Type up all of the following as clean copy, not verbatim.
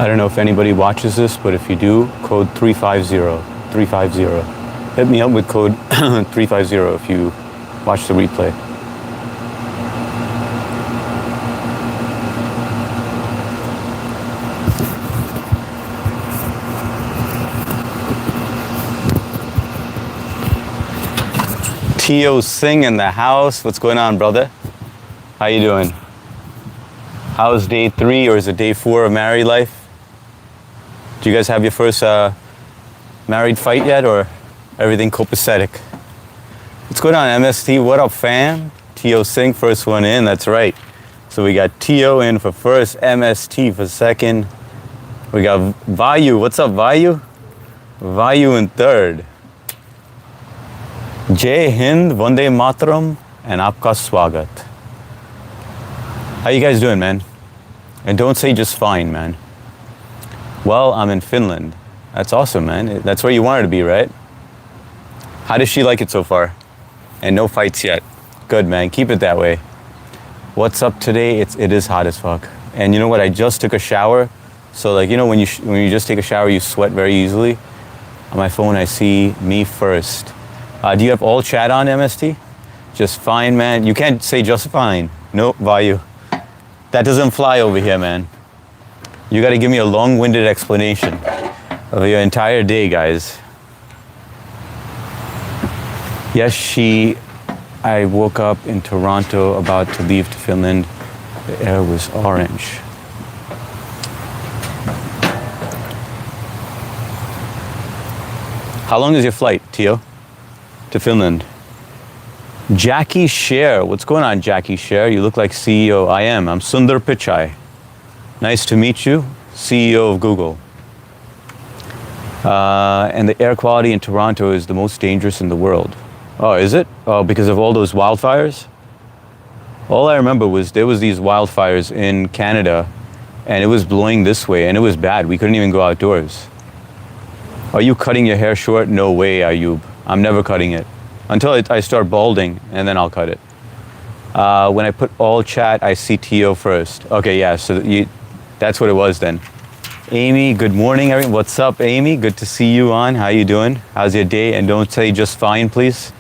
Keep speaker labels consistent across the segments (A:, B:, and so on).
A: I don't know if anybody watches this, but if you do, code 350, 350. Hit me up with code 350 if you watch the replay. Tio Singh in the house. What's going on, brother? How you doing? How's day 3 or is it day 4 of married life? Do you guys have your first married fight yet, or everything copacetic? What's going on, MST? What up, fam? Tio Singh, first one in, that's right. So we got Tio in for first, MST for second. We got Vayu. What's up, Vayu? Vayu in third. Jai Hind, Vande Mataram, and Aapka Swagat. How you guys doing, man? And don't say just fine, man. Well, I'm in Finland. That's awesome, man. That's where you wanted to be, right? How does she like it so far? And no fights yet. Good, man. Keep it that way. What's up today? It is hot as fuck. And you know what? I just took a shower. So like, you know, when you just take a shower, you sweat very easily. On my phone, I see me first. Do you have all chat on, MST? Just fine, man. You can't say just fine. No, Vayu. That doesn't fly over here, man. You gotta give me a long-winded explanation of your entire day, guys. Yes, I woke up in Toronto about to leave to Finland. The air was orange. How long is your flight, Tio? To Finland? Jackie Sher. What's going on, Jackie Sher? You look like CEO. I'm Sundar Pichai. Nice to meet you, CEO of Google. And the air quality in Toronto is the most dangerous in the world. Oh, is it? Oh, because of all those wildfires? All I remember was there was these wildfires in Canada, and it was blowing this way, and it was bad. We couldn't even go outdoors. Are you cutting your hair short? No way, Ayub. I'm never cutting it. Until I start balding, and then I'll cut it. When I put all chat, I see Tio first. Okay, yeah, so that's what it was then. Amy, good morning, everyone. What's up, Amy? Good to see you on. How you doing? How's your day? And don't say just fine, please.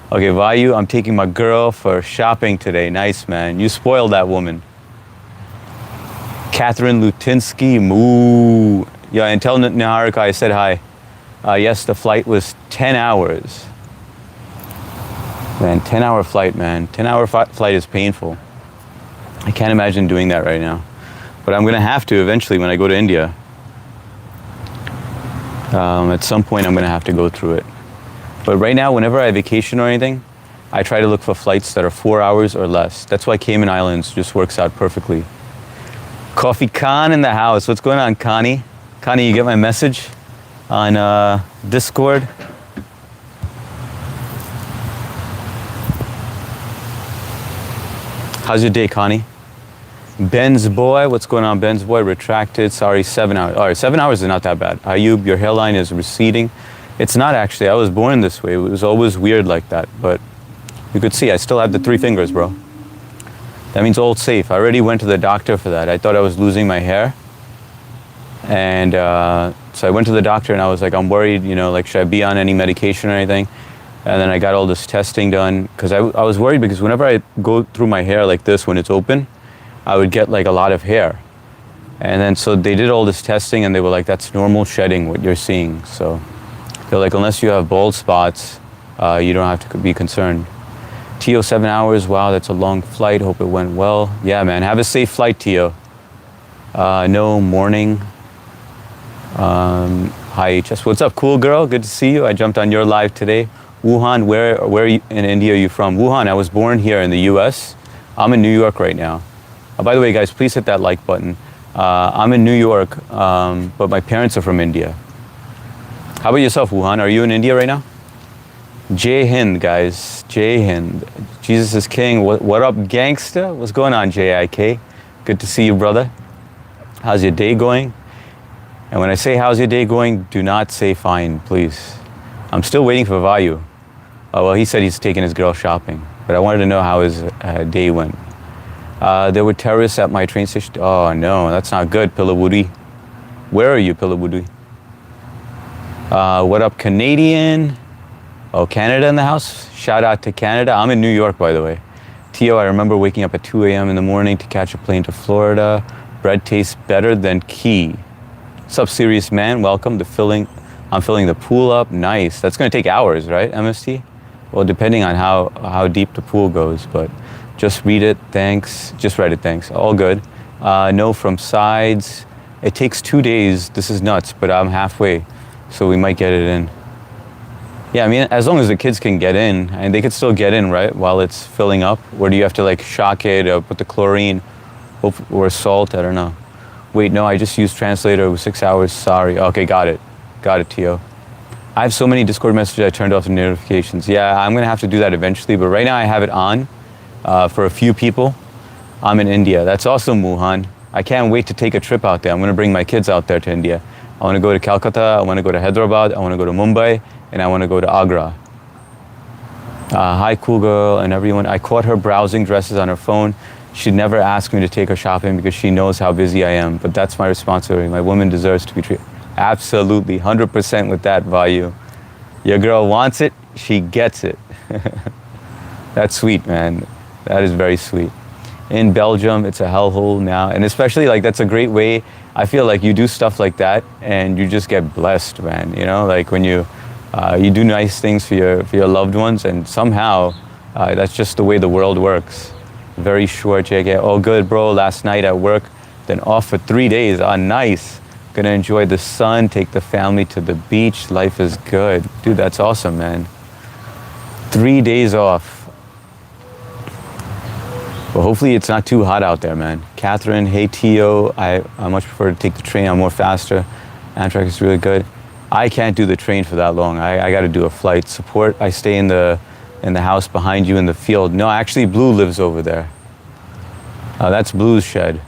A: Okay, Vayu, I'm taking my girl for shopping today. Nice, man. You spoiled that woman. Catherine Lutinsky, moo. Yeah, and tell Niharika I said hi. Yes, the flight was 10 hours. Man, 10-hour flight, man. 10-hour flight is painful. I can't imagine doing that right now. But I'm going to have to eventually when I go to India. At some point, I'm going to have to go through it. But right now, whenever I vacation or anything, I try to look for flights that are 4 hours or less. That's why Cayman Islands just works out perfectly. Coffee Khan in the house. What's going on, Connie? Connie, you get my message on Discord? How's your day, Connie? Ben's boy, what's going on, Ben's boy? Retracted, sorry, 7 hours. All right, 7 hours is not that bad. Ayub, your hairline is receding. It's not actually, I was born this way. It was always weird like that, but you could see I still have the 3 fingers, bro. That means all safe. I already went to the doctor for that. I thought I was losing my hair. And so I went to the doctor and I was like, I'm worried, you know, like, should I be on any medication or anything? And then I got all this testing done because I was worried because whenever I go through my hair like this, when it's open, I would get like a lot of hair. And then so they did all this testing and they were like, that's normal shedding, what you're seeing. So they're like, unless you have bald spots, you don't have to be concerned. Tio, 7 hours, wow, that's a long flight, hope it went well. Yeah, man, have a safe flight, Tio. No, morning. Hi, HS, what's up, cool girl? Good to see you. I jumped on your live today. Wuhan, where in India are you from? Wuhan, I was born here in the US. I'm in New York right now. By the way, guys, please hit that like button. I'm in New York, but my parents are from India. How about yourself, Wuhan? Are you in India right now? Jai Hind, guys. Jai Hind. Jesus is King. What up, gangsta? What's going on, JIK? Good to see you, brother. How's your day going? And when I say how's your day going, do not say fine, please. I'm still waiting for Vayu. Well, he said he's taking his girl shopping, but I wanted to know how his day went. There were terrorists at my train station. Oh no, that's not good, Pilawudi. Where are you, Pilabudui? What up, Canadian? Oh, Canada in the house? Shout out to Canada. I'm in New York, by the way. Tio, I remember waking up at 2 a.m. in the morning to catch a plane to Florida. Bread tastes better than key. What's up, serious man? Welcome to I'm filling the pool up. Nice. That's going to take hours, right, MST? Well, depending on how deep the pool goes, but just read it, thanks. Just read it, thanks. All good. No from sides. It takes 2 days. This is nuts, but I'm halfway, so we might get it in. Yeah, I mean, as long as the kids can get in, and they could still get in, right, while it's filling up? Or do you have to, like, shock it or put the chlorine or salt? I don't know. Wait, no, I just used Translator. It was 6 hours. Sorry. Okay, got it. Got it, Tio. I have so many Discord messages, I turned off the notifications. Yeah, I'm going to have to do that eventually, but right now I have it on for a few people. I'm in India. That's awesome, Wuhan. I can't wait to take a trip out there. I'm going to bring my kids out there to India. I want to go to Calcutta. I want to go to Hyderabad. I want to go to Mumbai. And I want to go to Agra. Hi, cool girl and everyone. I caught her browsing dresses on her phone. She'd never ask me to take her shopping because she knows how busy I am. But that's my responsibility. My woman deserves to be treated. Absolutely, 100% with that, Vayu. Your girl wants it, she gets it. That's sweet, man. That is very sweet. In Belgium, it's a hellhole now. And especially, like, that's a great way. I feel like you do stuff like that and you just get blessed, man. You know, like when you do nice things for your loved ones, and somehow that's just the way the world works. Very short, JK. Oh, good, bro. Last night at work, then off for 3 days. Ah, nice. Gonna enjoy the sun, take the family to the beach. Life is good. Dude, that's awesome, man. 3 days off. Well, hopefully it's not too hot out there, man. Catherine, hey, Tio. I much prefer to take the train. I'm more faster. Amtrak is really good. I can't do the train for that long. I got to do a flight. Support, I stay in the house behind you in the field. No, actually, Blue lives over there. That's Blue's shed.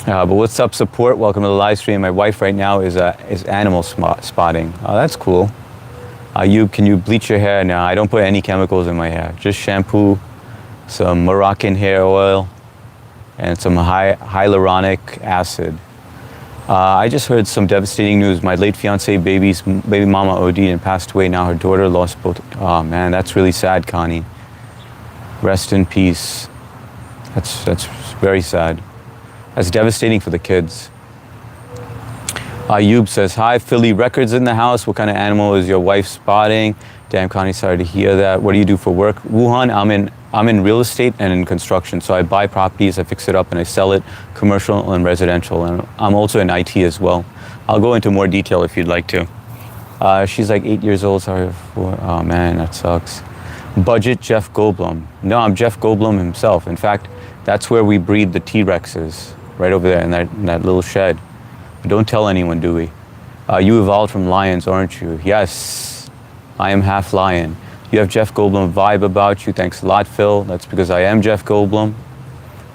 A: But what's up, support? Welcome to the live stream. My wife right now is animal spotting. Oh, that's cool. Can you bleach your hair? No, I don't put any chemicals in my hair. Just shampoo, some Moroccan hair oil, and some hyaluronic acid. I just heard some devastating news. My late fiance, baby mama OD'd and passed away. Now her daughter lost both. Oh man, that's really sad, Connie. Rest in peace. That's very sad. That's devastating for the kids. Ayub says, hi, Philly Records in the house. What kind of animal is your wife spotting? Damn, Connie, sorry to hear that. What do you do for work? Wuhan, I'm in real estate and in construction. So I buy properties, I fix it up, and I sell it, commercial and residential. And I'm also in IT as well. I'll go into more detail if you'd like to. She's like 8 years old. Sorry for, oh man, that sucks. Budget Jeff Goldblum. No, I'm Jeff Goldblum himself. In fact, that's where we breed the T-Rexes, right over there in that little shed. But don't tell anyone, Dewey. You evolved from lions, aren't you? Yes, I am half lion. You have Jeff Goldblum vibe about you. Thanks a lot, Phil. That's because I am Jeff Goldblum.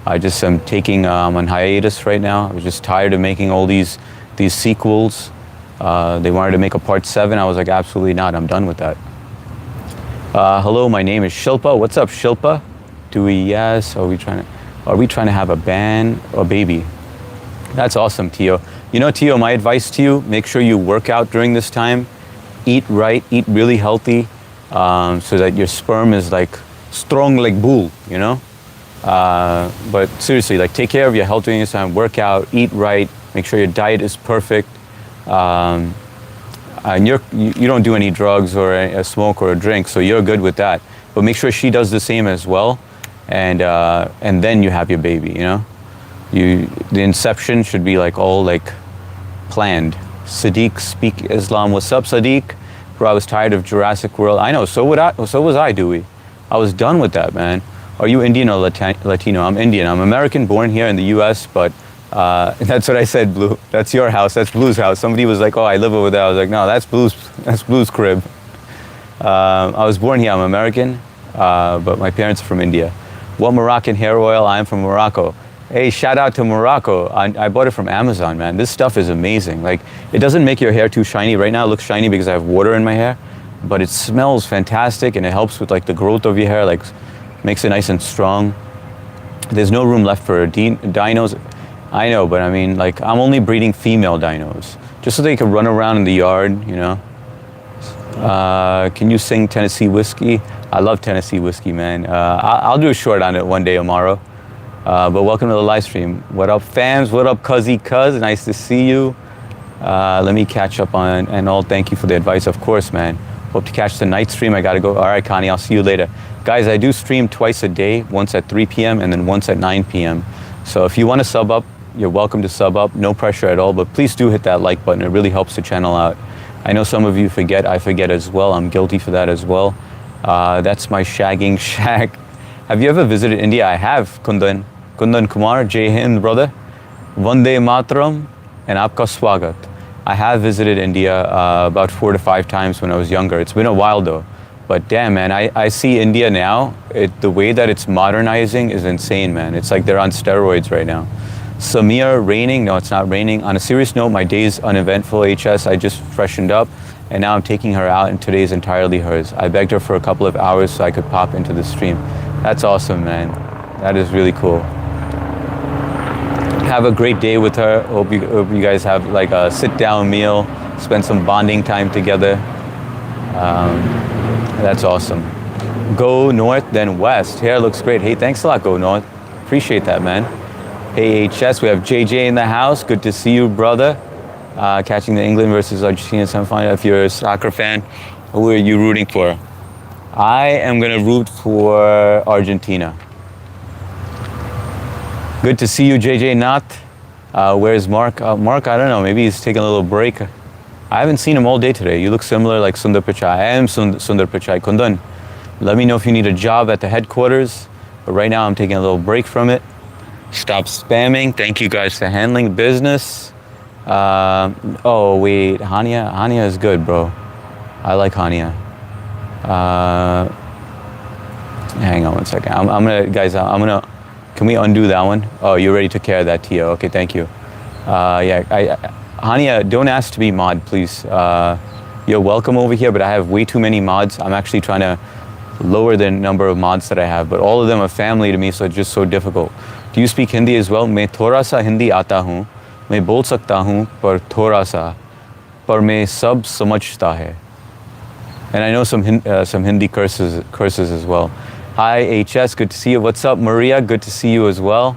A: I just am taking on hiatus right now. I was just tired of making all these sequels. They wanted to make a part 7. I was like, absolutely not. I'm done with that. Hello, my name is Shilpa. What's up, Shilpa? Dewey, yes. Are we trying to have a baby? That's awesome, Tio. You know, Tio, my advice to you, make sure you work out during this time. Eat right, eat really healthy, so that your sperm is like strong like bull, you know? But seriously, like take care of your health during this time, work out, eat right, make sure your diet is perfect. And you don't do any drugs or a smoke or a drink, so you're good with that. But make sure she does the same as well, and then you have your baby, you know? The inception should be like all like planned. Sadiq, speak Islam. What's up, Sadiq? Bro, I was tired of Jurassic World. I know, so was I, Dewey. I was done with that, man. Are you Indian or Latino? I'm Indian. I'm American, born here in the US, but that's what I said, Blue. That's your house, that's Blue's house. Somebody was like, oh, I live over there. I was like, no, that's Blue's crib. I was born here, I'm American, but my parents are from India. What Moroccan hair oil? I'm from Morocco. Hey, shout out to Morocco. I bought it from Amazon, man. This stuff is amazing. Like, it doesn't make your hair too shiny. Right now it looks shiny because I have water in my hair, but it smells fantastic and it helps with like the growth of your hair, like makes it nice and strong. There's no room left for dinos. I know, but I mean, like, I'm only breeding female dinos, just so they can run around in the yard, you know. Can you sing Tennessee Whiskey? I love Tennessee Whiskey, man. I'll do a short on it one day tomorrow. But welcome to the live stream. What up, fams? What up, Cuzzy Cuz? Nice to see you. Let me catch up on, and all, thank you for the advice, of course, man. Hope to catch the night stream. I gotta go. All right, Connie, I'll see you later. Guys, I do stream twice a day, once at 3 p.m. and then once at 9 p.m. So if you want to sub up, you're welcome to sub up. No pressure at all, but please do hit that like button. It really helps the channel out. I know some of you forget. I forget as well. I'm guilty for that as well. That's my shagging shack. Have you ever visited India? I have, Kundan. Kundan Kumar, Jai Hind, brother. Vande Mataram, and Aapka Swagat. I have visited India about 4 to 5 times when I was younger. It's been a while though. But damn, man, I see India now. The way that it's modernizing is insane, man. It's like they're on steroids right now. Samir, raining? No, it's not raining. On a serious note, my day's uneventful, HS. I just freshened up, and now I'm taking her out, and today's entirely hers. I begged her for a couple of hours so I could pop into the stream. That's awesome, man. That is really cool. Have a great day with her. Hope you guys have like a sit-down meal, spend some bonding time together. That's awesome. Go north, then west. Hair looks great. Hey, thanks a lot, Go North. Appreciate that, man. Hey, HS, we have JJ in the house. Good to see you, brother. Catching the England versus Argentina semifinal. If you're a soccer fan, who are you rooting for? I am going to root for Argentina. Good to see you, JJ Nath. Where's Mark? Mark, I don't know. Maybe he's taking a little break. I haven't seen him all day today. You look similar like Sundar Pichai. I am Sundar Pichai. Kundan, let me know if you need a job at the headquarters. But right now I'm taking a little break from it. Stop spamming. Thank you guys for handling business. Oh, wait. Hania? Hania is good, bro. I like Hania. Hang on one second. I'm gonna, guys, can we undo that one? Oh, you already took care of that, Tio. Okay, thank you. Yeah, Hania, don't ask to be mod, please. You're welcome over here, but I have way too many mods. I'm actually trying to lower the number of mods that I have, but all of them are family to me, so it's just so difficult. Do you speak Hindi as well? मैं थोड़ा सा हिंदी आता हूँ, मैं बोल सकता हूँ, पर थोड़ा सा, पर मैं सब समझता है. And I know some Hindi curses as well. Hi HS, good to see you. What's up, Maria? Good to see you as well.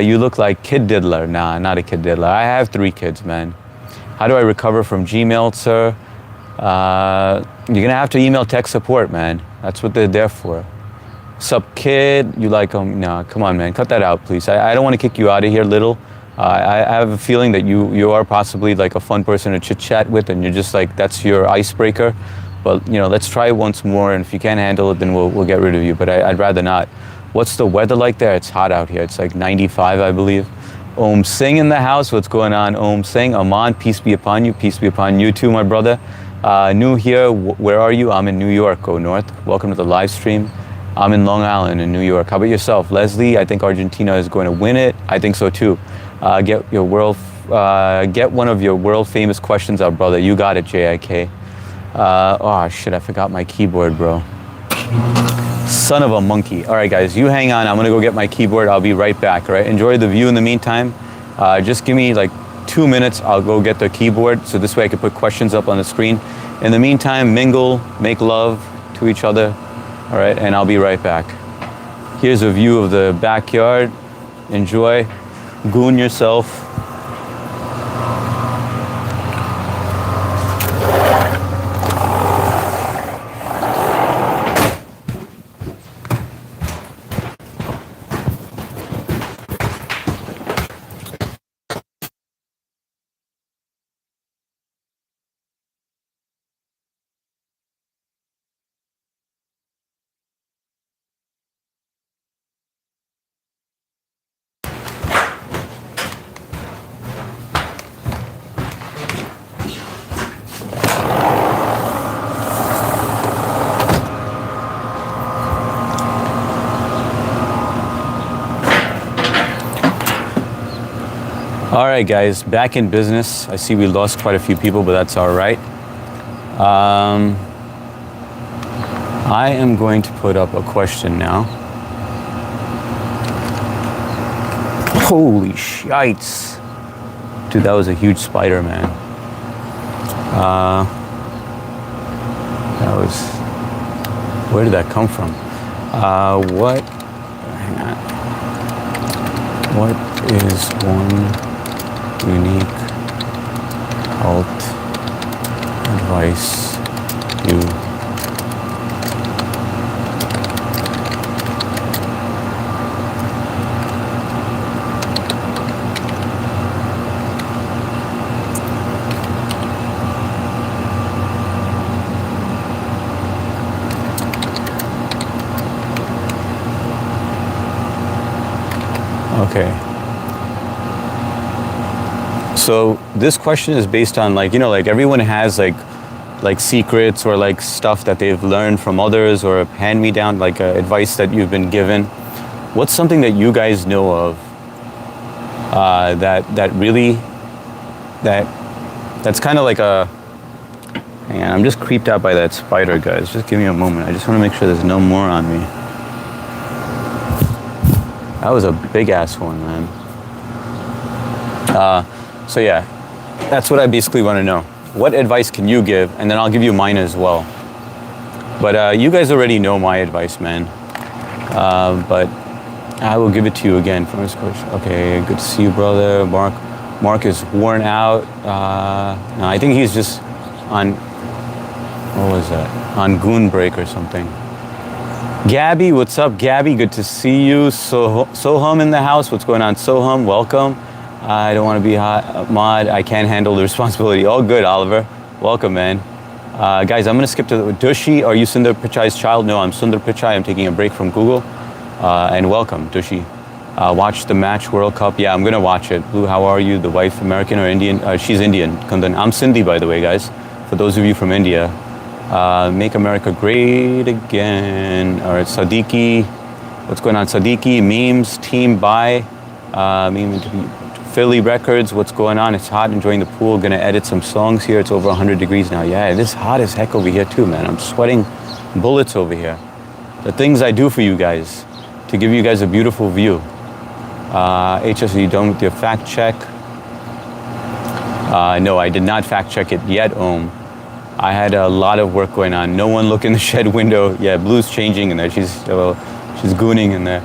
A: You look like Kid Diddler. Nah, not a Kid Diddler. I have 3 kids, man. How do I recover from Gmail, sir? You're gonna have to email tech support, man. That's what they're there for. Sup, kid? You like them? Nah, come on, man. Cut that out, please. I don't want to kick you out of here, little. I have a feeling that you are possibly like a fun person to chit chat with, and you're just like, that's your icebreaker. But you know, let's try once more, and if you can't handle it, then we'll get rid of you. But I'd rather not. What's the weather like there? It's hot out here. It's like 95, I believe. Om Singh in the house. What's going on, Om Singh? Aman, peace be upon you. Peace be upon you too, my brother. New here. Where are you? I'm in New York. Go north. Welcome to the live stream. I'm in Long Island in New York. How about yourself, Leslie? I think Argentina is going to win it. I think so too. Get one of your world famous questions out, brother. You got it, JIK. Oh shit, I forgot my keyboard, bro. Son of a monkey. All right, guys, you hang on. I'm gonna go get my keyboard. I'll be right back, all right? Enjoy the view in the meantime. Just give me like 2 minutes. I'll go get the keyboard, so this way I can put questions up on the screen. In the meantime, mingle, make love to each other, all right? And I'll be right back. Here's a view of the backyard. Enjoy. Goon yourself. All right, guys, back in business. I see we lost quite a few people, but that's all right. I am going to put up a question now. Holy shites. Dude, that was a huge spider, man. That was... Where did that come from? What... Hang on. What is one unique cult advice you... Okay. So this question is based on like, you know, like everyone has like secrets or like stuff that they've learned from others or hand-me-down, like advice that you've been given. What's something that you guys know of that really, that's kind of like a, hang on, I'm just creeped out by that spider, guys. Just give me a moment. I just want to make sure there's no more on me. That was a big ass one, man. So yeah, that's what I basically want to know. What advice can you give? And then I'll give you mine as well. But you guys already know my advice, man. But I will give it to you again from his coach. Okay, good to see you, brother. Mark is worn out. No, I think he's just on, what was that? On goon break or something. Gabby, what's up, Gabby? Good to see you. Soham in the house. What's going on, Soham? Welcome. I don't want to be hot mod. I can't handle the responsibility. All good, Oliver. Welcome, man. Guys, I'm going to skip to Dushi. Are you Sundar Pichai's child? No, I'm Sundar Pichai. I'm taking a break from Google. And welcome, Dushi. Watch the match World Cup. Yeah, I'm going to watch it. Blue, how are you? The wife, American or Indian? She's Indian. Kundan. I'm Sindhi, by the way, guys. For those of you from India. Make America great again. All right, Sadiqi. What's going on, Sadiqi? Memes, team buy. Meme Philly Records. What's going on? It's hot. Enjoying the pool. Gonna edit some songs here. It's over 100 degrees now. Yeah, it is hot as heck over here too, man. I'm sweating bullets over here. The things I do for you guys to give you guys a beautiful view. HS, are you done with your fact check? No, I did not fact check it yet, Om. I had a lot of work going on. No one look in the shed window. Yeah, Blue's changing in there. She's gooning in there.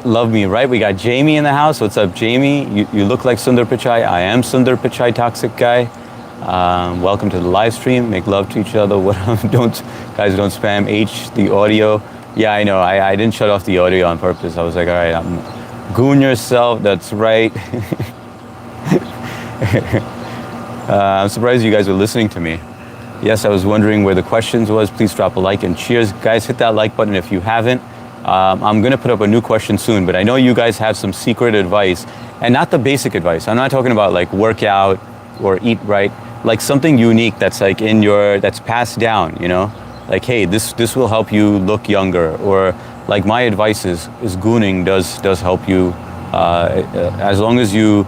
A: Love me, right? We got Jamie in the house. What's up, Jamie? You look like Sundar Pichai. I am Sundar Pichai, toxic guy. Welcome to the live stream. Make love to each other. Don't spam H the audio. Yeah, I know. I didn't shut off the audio on purpose. I was like, all right, goon yourself. That's right. I'm surprised you guys were listening to me. Yes, I was wondering where the questions was. Please drop a like and cheers. Guys, hit that like button if you haven't. I'm going to put up a new question soon, but I know you guys have some secret advice, and not the basic advice. I'm not talking about like work out or eat right, like something unique that's like that's passed down, you know? Like, hey, this will help you look younger, or like my advice is gooning does help you, as long as you,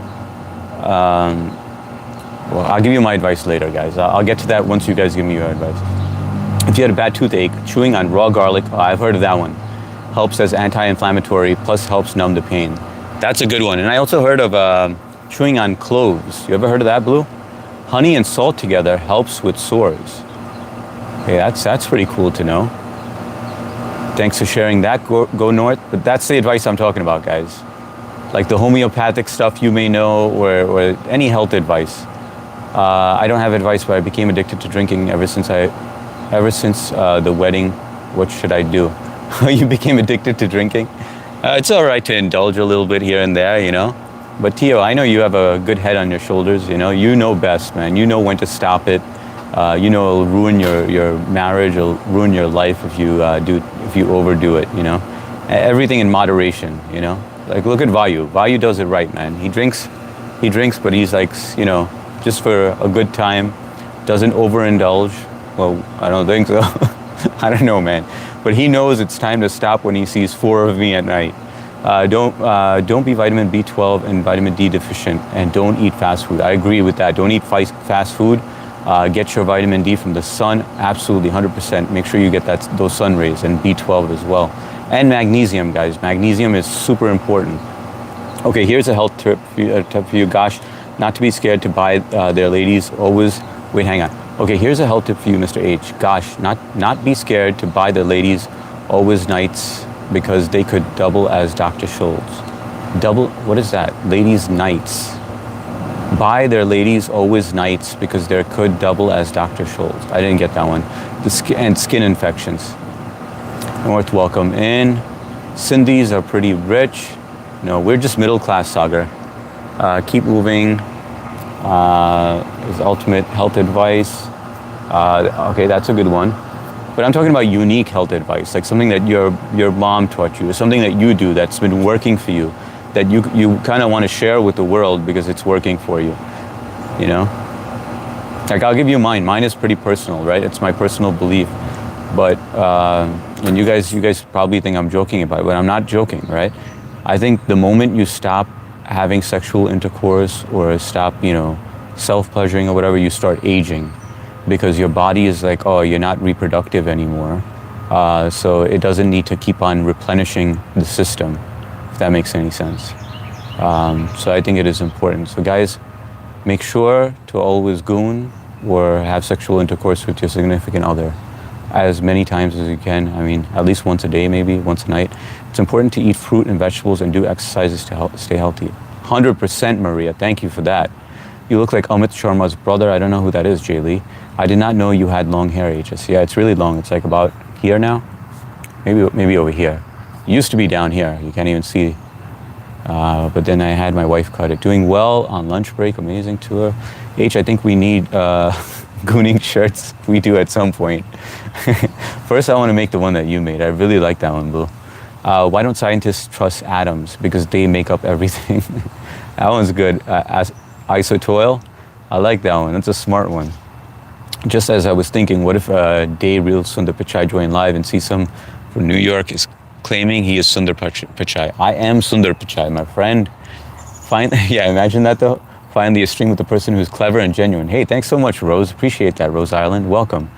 A: well, I'll give you my advice later, guys. I'll get to that once you guys give me your advice. If you had a bad toothache, chewing on raw garlic, I've heard of that one, helps as anti-inflammatory, plus helps numb the pain. That's a good one. And I also heard of chewing on cloves. You ever heard of that, Blue? Honey and salt together helps with sores. Hey, that's pretty cool to know. Thanks for sharing that, Go North. But that's the advice I'm talking about, guys. Like the homeopathic stuff you may know, or any health advice. I don't have advice, but I became addicted to drinking ever since the wedding. What should I do? You became addicted to drinking? It's all right to indulge a little bit here and there, you know. But Tio, I know you have a good head on your shoulders. You know best, man. You know when to stop it. You know, it'll ruin your marriage. It'll ruin your life if you overdo it. You know, everything in moderation. You know, like look at Vayu. Vayu does it right, man. He drinks, but he's like, you know, just for a good time. Doesn't overindulge. Well, I don't think so. I don't know, man. But he knows it's time to stop when he sees 4 of me at night. Don't be vitamin B12 and vitamin D deficient, and don't eat fast food. I agree with that. Don't eat fast food. Get your vitamin D from the sun. Absolutely, 100%. Make sure you get those sun rays, and B12 as well. And magnesium, guys. Magnesium is super important. Okay, here's a health tip for you. Gosh, not to be scared to buy their ladies. Always, wait, hang on. Okay, here's a health tip for you, Mr. H. Gosh, not be scared to buy their ladies always nights because they could double as Dr. Schultz. Double, what is that? Ladies nights. Buy their ladies always nights because they could double as Dr. Schultz. I didn't get that one. And skin infections. North, welcome in. Cindy's are pretty rich. No, we're just middle class, Sagar. Keep moving. Is ultimate health advice. Okay, that's a good one. But I'm talking about unique health advice, like something that your mom taught you, or something that you do that's been working for you, that you kind of want to share with the world because it's working for you. You know? Like, I'll give you mine. Mine is pretty personal, right? It's my personal belief. But, and you guys probably think I'm joking about it, but I'm not joking, right? I think the moment you stop having sexual intercourse or stop, self-pleasuring or whatever, you start aging because your body is like, oh, you're not reproductive anymore. So it doesn't need to keep on replenishing the system, if that makes any sense. So I think it is important. So guys, make sure to always goon or have sexual intercourse with your significant other as many times as you can. I mean, at least once a day, maybe once a night. It's important to eat fruit and vegetables and do exercises to stay healthy. 100%, Maria. Thank you for that. You look like Amit Sharma's brother. I don't know who that is, Jay Lee. I did not know you had long hair, HS. Yeah, it's really long. It's like about here now. Maybe over here. It used to be down here. You can't even see. But then I had my wife cut it. Doing well on lunch break. Amazing tour. H, I think we need gooning shirts. We do at some point. First, I want to make the one that you made. I really like that one, Blue. Why don't scientists trust atoms? Because they make up everything. That one's good. Isotoil. I like that one. That's a smart one. Just as I was thinking, what if Day Real Sundar Pichai joined live and see some from New York is claiming he is Sundar Pichai. I am Sundar Pichai, my friend. Yeah, imagine that though. Finally a stream with a person who's clever and genuine. Hey, thanks so much, Rose. Appreciate that, Rose Island. Welcome.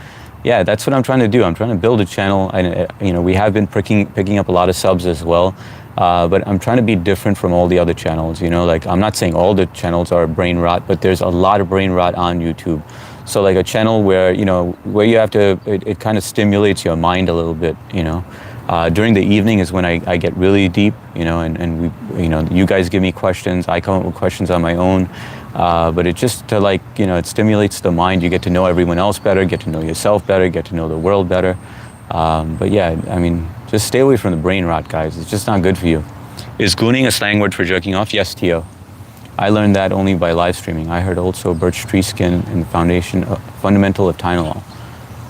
A: Yeah, that's what I'm trying to do. I'm trying to build a channel. We have been picking up a lot of subs as well. But I'm trying to be different from all the other channels. Like, I'm not saying all the channels are brain rot, but there's a lot of brain rot on YouTube. So like a channel where, where you have to, it kind of stimulates your mind a little bit, During the evening is when I get really deep, and we, you guys give me questions, I come up with questions on my own. But it just to it stimulates the mind. You get to know everyone else better, get to know yourself better, get to know the world better. But yeah, I mean, just stay away from the brain rot, guys. It's just not good for you. Is gooning a slang word for jerking off? Yes, Tio. I learned that only by live streaming. I heard also birch tree skin and fundamental of Tylenol.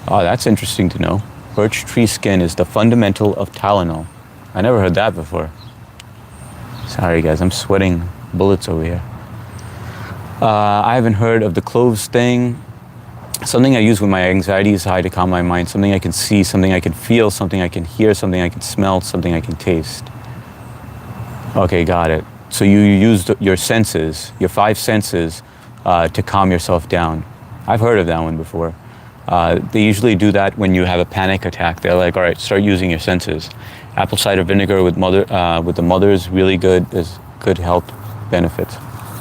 A: Oh, that's interesting to know. Birch tree skin is the fundamental of Tylenol. I never heard that before. Sorry guys, I'm sweating bullets over here. I haven't heard of the cloves thing. Something I use when my anxiety is high to calm my mind. Something I can see, something I can feel, something I can hear, something I can smell, something I can taste. Okay, got it. So you use your senses, your 5 senses, to calm yourself down. I've heard of that one before. They usually do that when you have a panic attack. They're like, all right, start using your senses. Apple cider vinegar with the mother is really good. There's good health benefits.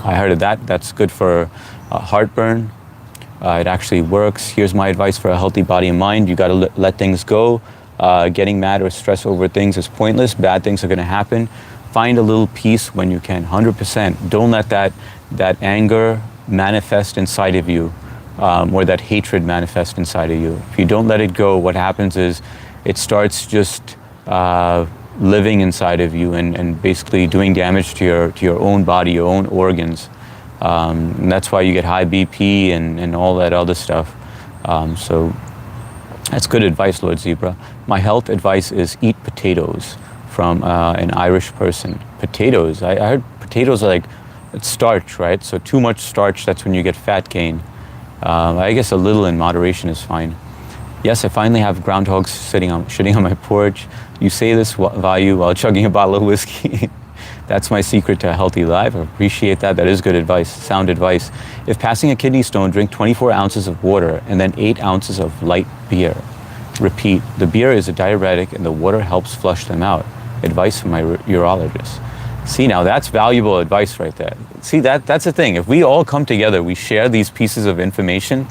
A: I heard of that. That's good for heartburn. It actually works. Here's my advice for a healthy body and mind. You got to let things go. Getting mad or stressed over things is pointless. Bad things are going to happen. Find a little peace when you can, 100%. Don't let that anger manifest inside of you, or that hatred manifest inside of you. If you don't let it go, what happens is it starts just living inside of you and basically doing damage to your own body, your own organs. And that's why you get high BP and all that other stuff. So that's good advice, Lord Zebra. My health advice is eat potatoes. From an Irish person. Potatoes, I heard potatoes are like, it's starch, right? So too much starch, that's when you get fat gain. I guess a little in moderation is fine. Yes, I finally have groundhogs shitting on my porch. You say this value while chugging a bottle of whiskey. That's my secret to a healthy life. I appreciate that. That is good advice, sound advice. If passing a kidney stone, drink 24 ounces of water and then 8 ounces of light beer. Repeat, the beer is a diuretic and the water helps flush them out. Advice from my urologist. See, now that's valuable advice right there. See, that's the thing. If we all come together, we share these pieces of information,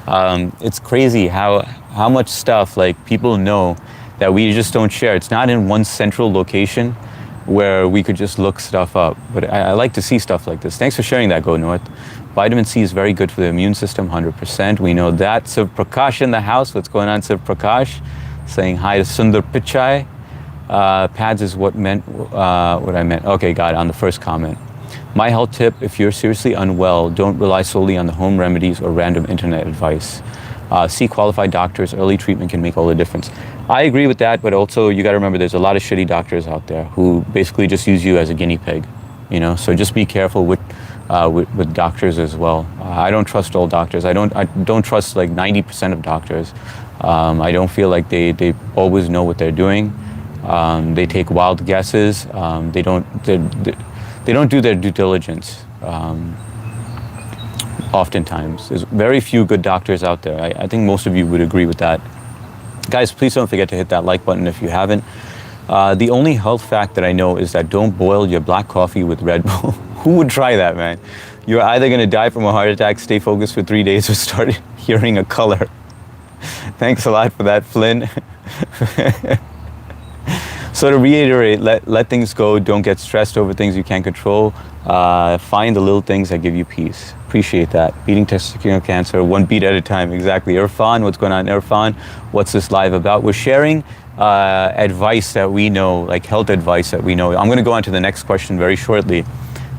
A: it's crazy how much stuff like people know that we just don't share. It's not in one central location where we could just look stuff up. But I like to see stuff like this. Thanks for sharing that, Go North. Vitamin C is very good for the immune system, 100%. We know that. Siv Prakash in the house. What's going on, Siv Prakash? Saying hi to Sundar Pichai. Pads is what I meant. Okay, got it, on the first comment. My health tip, if you're seriously unwell, don't rely solely on the home remedies or random internet advice. See qualified doctors. Early treatment can make all the difference. I agree with that, but also you got to remember there's a lot of shitty doctors out there who basically just use you as a guinea pig, you know. So just be careful with doctors as well. I don't trust all doctors. I don't trust like 90% of doctors. I don't feel like they always know what they're doing. They take wild guesses. They don't do their due diligence. Oftentimes, there's very few good doctors out there. I think most of you would agree with that. Guys, please don't forget to hit that like button if you haven't. The only health fact that I know is that don't boil your black coffee with Red Bull. Who would try that, man? You're either going to die from a heart attack, stay focused for 3 days, or start hearing a color. Thanks a lot for that, Flynn. So to reiterate, let things go. Don't get stressed over things you can't control. Find the little things that give you peace. Appreciate that. Beating testicular cancer, one beat at a time. Exactly. Irfan, what's going on, Irfan? What's this live about? We're sharing advice that we know, like health advice that we know. I'm going to go on to the next question very shortly.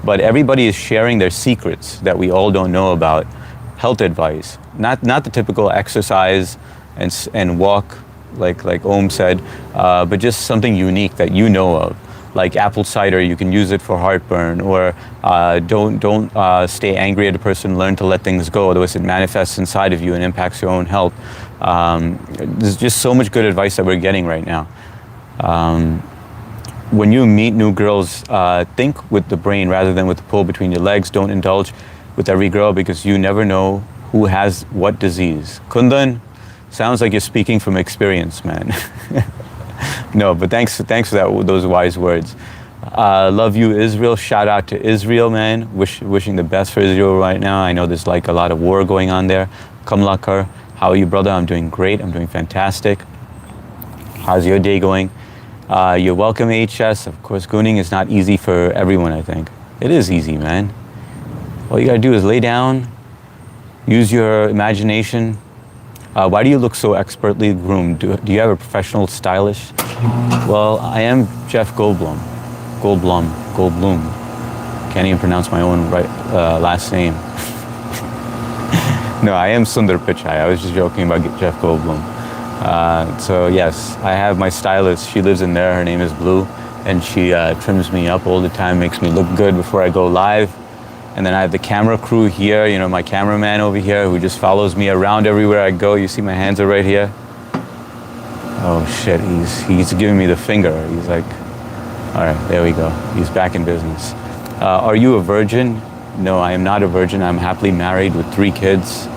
A: But everybody is sharing their secrets that we all don't know about. Health advice, not the typical exercise and walk, like Om said, but just something unique that you know of, like apple cider. You can use it for heartburn, or don't stay angry at a person. Learn to let things go, otherwise it manifests inside of you and impacts your own health. There's just so much good advice that we're getting right now. When you meet new girls, think with the brain rather than with the pull between your legs. Don't indulge with every girl because you never know who has what disease. Kundan, sounds like you're speaking from experience, man. No, but thanks for those wise words. Love you, Israel. Shout out to Israel, man. Wishing the best for Israel right now. I know there's like a lot of war going on there. Kamlakar, how are you, brother? I'm doing great. I'm doing fantastic. How's your day going? You're welcome, HS. Of course, gooning is not easy for everyone, I think. It is easy, man. All you gotta do is lay down, use your imagination. Why do you look so expertly groomed? Do you have a professional stylist? Well, I am Jeff Goldblum. Goldblum. Can't even pronounce my own last name. No, I am Sundar Pichai. I was just joking about Jeff Goldblum. So yes, I have my stylist. She lives in there. Her name is Blue, and she trims me up all the time, makes me look good before I go live. And then I have the camera crew here, you know, my cameraman over here who just follows me around everywhere I go. You see my hands are right here. Oh shit, he's giving me the finger. He's like, all right, there we go. He's back in business. Are you a virgin? No, I am not a virgin. I'm happily married with 3 kids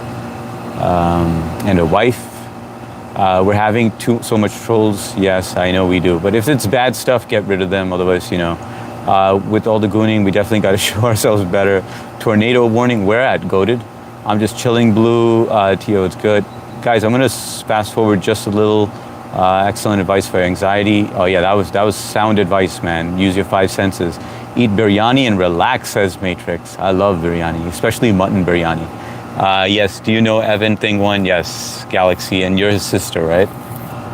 A: and a wife. We're having so much trolls. Yes, I know we do. But if it's bad stuff, get rid of them. Otherwise, you know, with all the gooning, we definitely got to show ourselves better. Tornado warning, where at, Goated? I'm just chilling, Blue. Tio, it's good. Guys, I'm going to fast forward just a little. Excellent advice for anxiety. Oh yeah, that was sound advice, man. Use your 5 senses. Eat biryani and relax, says Matrix. I love biryani, especially mutton biryani. Yes, do you know Evan Thing One? Yes, Galaxy, and you're his sister, right?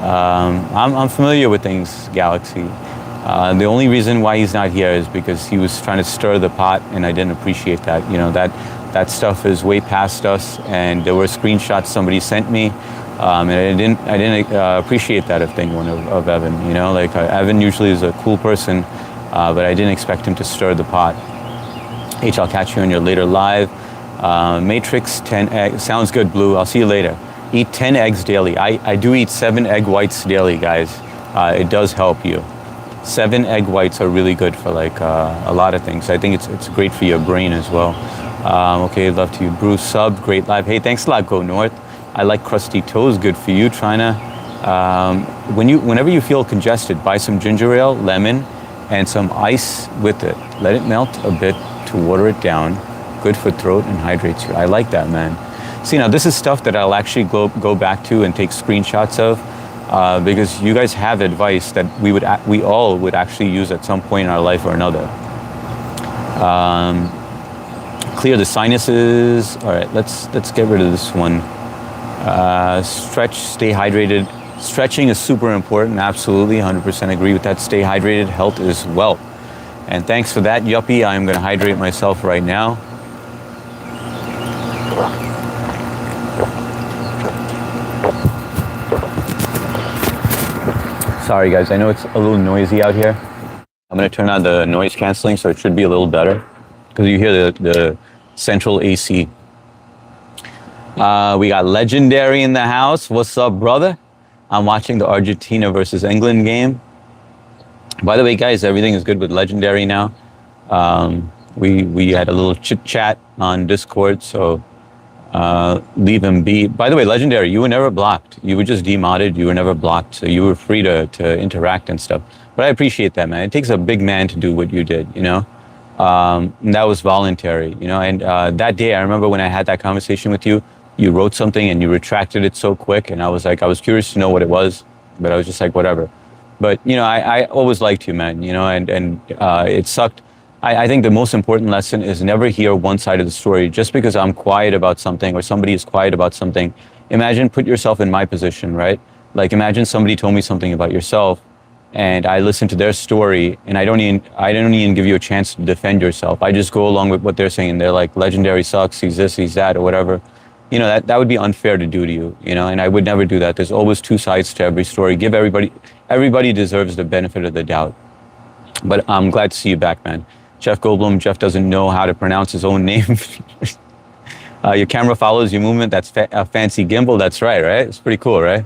A: I'm familiar with things, Galaxy. The only reason why he's not here is because he was trying to stir the pot, and I didn't appreciate that. You know, that stuff is way past us, and there were screenshots somebody sent me, and I didn't appreciate that of Thing One of Evan. You know, like Evan usually is a cool person, but I didn't expect him to stir the pot. H, I'll catch you on your later live. Matrix 10 eggs. Sounds good, Blue. I'll see you later. Eat 10 eggs daily. I do eat 7 egg whites daily, guys. It does help you. 7 egg whites are really good for like a lot of things. I think it's great for your brain as well. Okay, love to you. Bruce sub, great live. Hey, thanks a lot, Go North. I like crusty toes, good for you. Trying to, whenever you feel congested, buy some ginger ale, lemon, and some ice with it. Let it melt a bit to water it down. Good for throat and hydrates you. I like that, man. See, now this is stuff that I'll actually go back to and take screenshots of, because you guys have advice that we all would actually use at some point in our life or another. Clear the sinuses. All right, let's get rid of this one. Stretch, stay hydrated. Stretching is super important. Absolutely, 100% agree with that. Stay hydrated. Health is wealth. And thanks for that, Yuppie. I'm going to hydrate myself right now. Sorry, guys. I know it's a little noisy out here. I'm going to turn on the noise canceling, so it should be a little better because you hear the central AC. We got Legendary in the house. What's up, brother? I'm watching the Argentina versus England game. By the way, guys, everything is good with Legendary now. We had a little chit chat on Discord, so leave him be. By the way, Legendary, you were never blocked. You were just demodded. You were never blocked, so you were free to interact and stuff. But I appreciate that, man. It takes a big man to do what you did, you know. And that was voluntary, you know. And that day, I remember when I had that conversation with you, you wrote something and you retracted it so quick, and I was curious to know what it was, but I was just like, whatever. But, you know, I always liked you, man, you know, and it sucked. I think the most important lesson is never hear one side of the story. Just because I'm quiet about something or somebody is quiet about something, put yourself in my position, right? Like, imagine somebody told me something about yourself and I listened to their story and I don't even give you a chance to defend yourself. I just go along with what they're saying. They're like, Legendary sucks, he's this, he's that, or whatever. You know, that would be unfair to do to you, you know, and I would never do that. There's always two sides to every story. Give everybody deserves the benefit of the doubt. But I'm glad to see you back, man. Jeff Goldblum, Jeff doesn't know how to pronounce his own name. Your camera follows your movement. That's a fancy gimbal. That's right? It's pretty cool, right?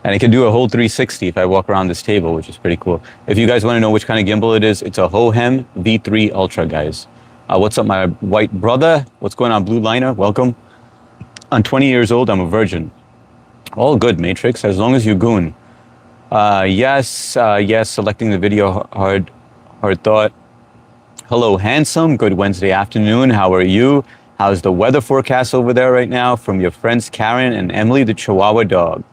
A: And it can do a whole 360 if I walk around this table, which is pretty cool. If you guys want to know which kind of gimbal it is, it's a Hohem V3 Ultra, guys. What's up, my white brother? What's going on, Blue Liner? Welcome. I'm 20 years old. I'm a virgin. All good, Matrix, as long as you goon. Yes, selecting the video, hard thought. Hello, handsome. Good Wednesday afternoon. How are you? How's the weather forecast over there right now? From your friends Karen and Emily, the Chihuahua dog.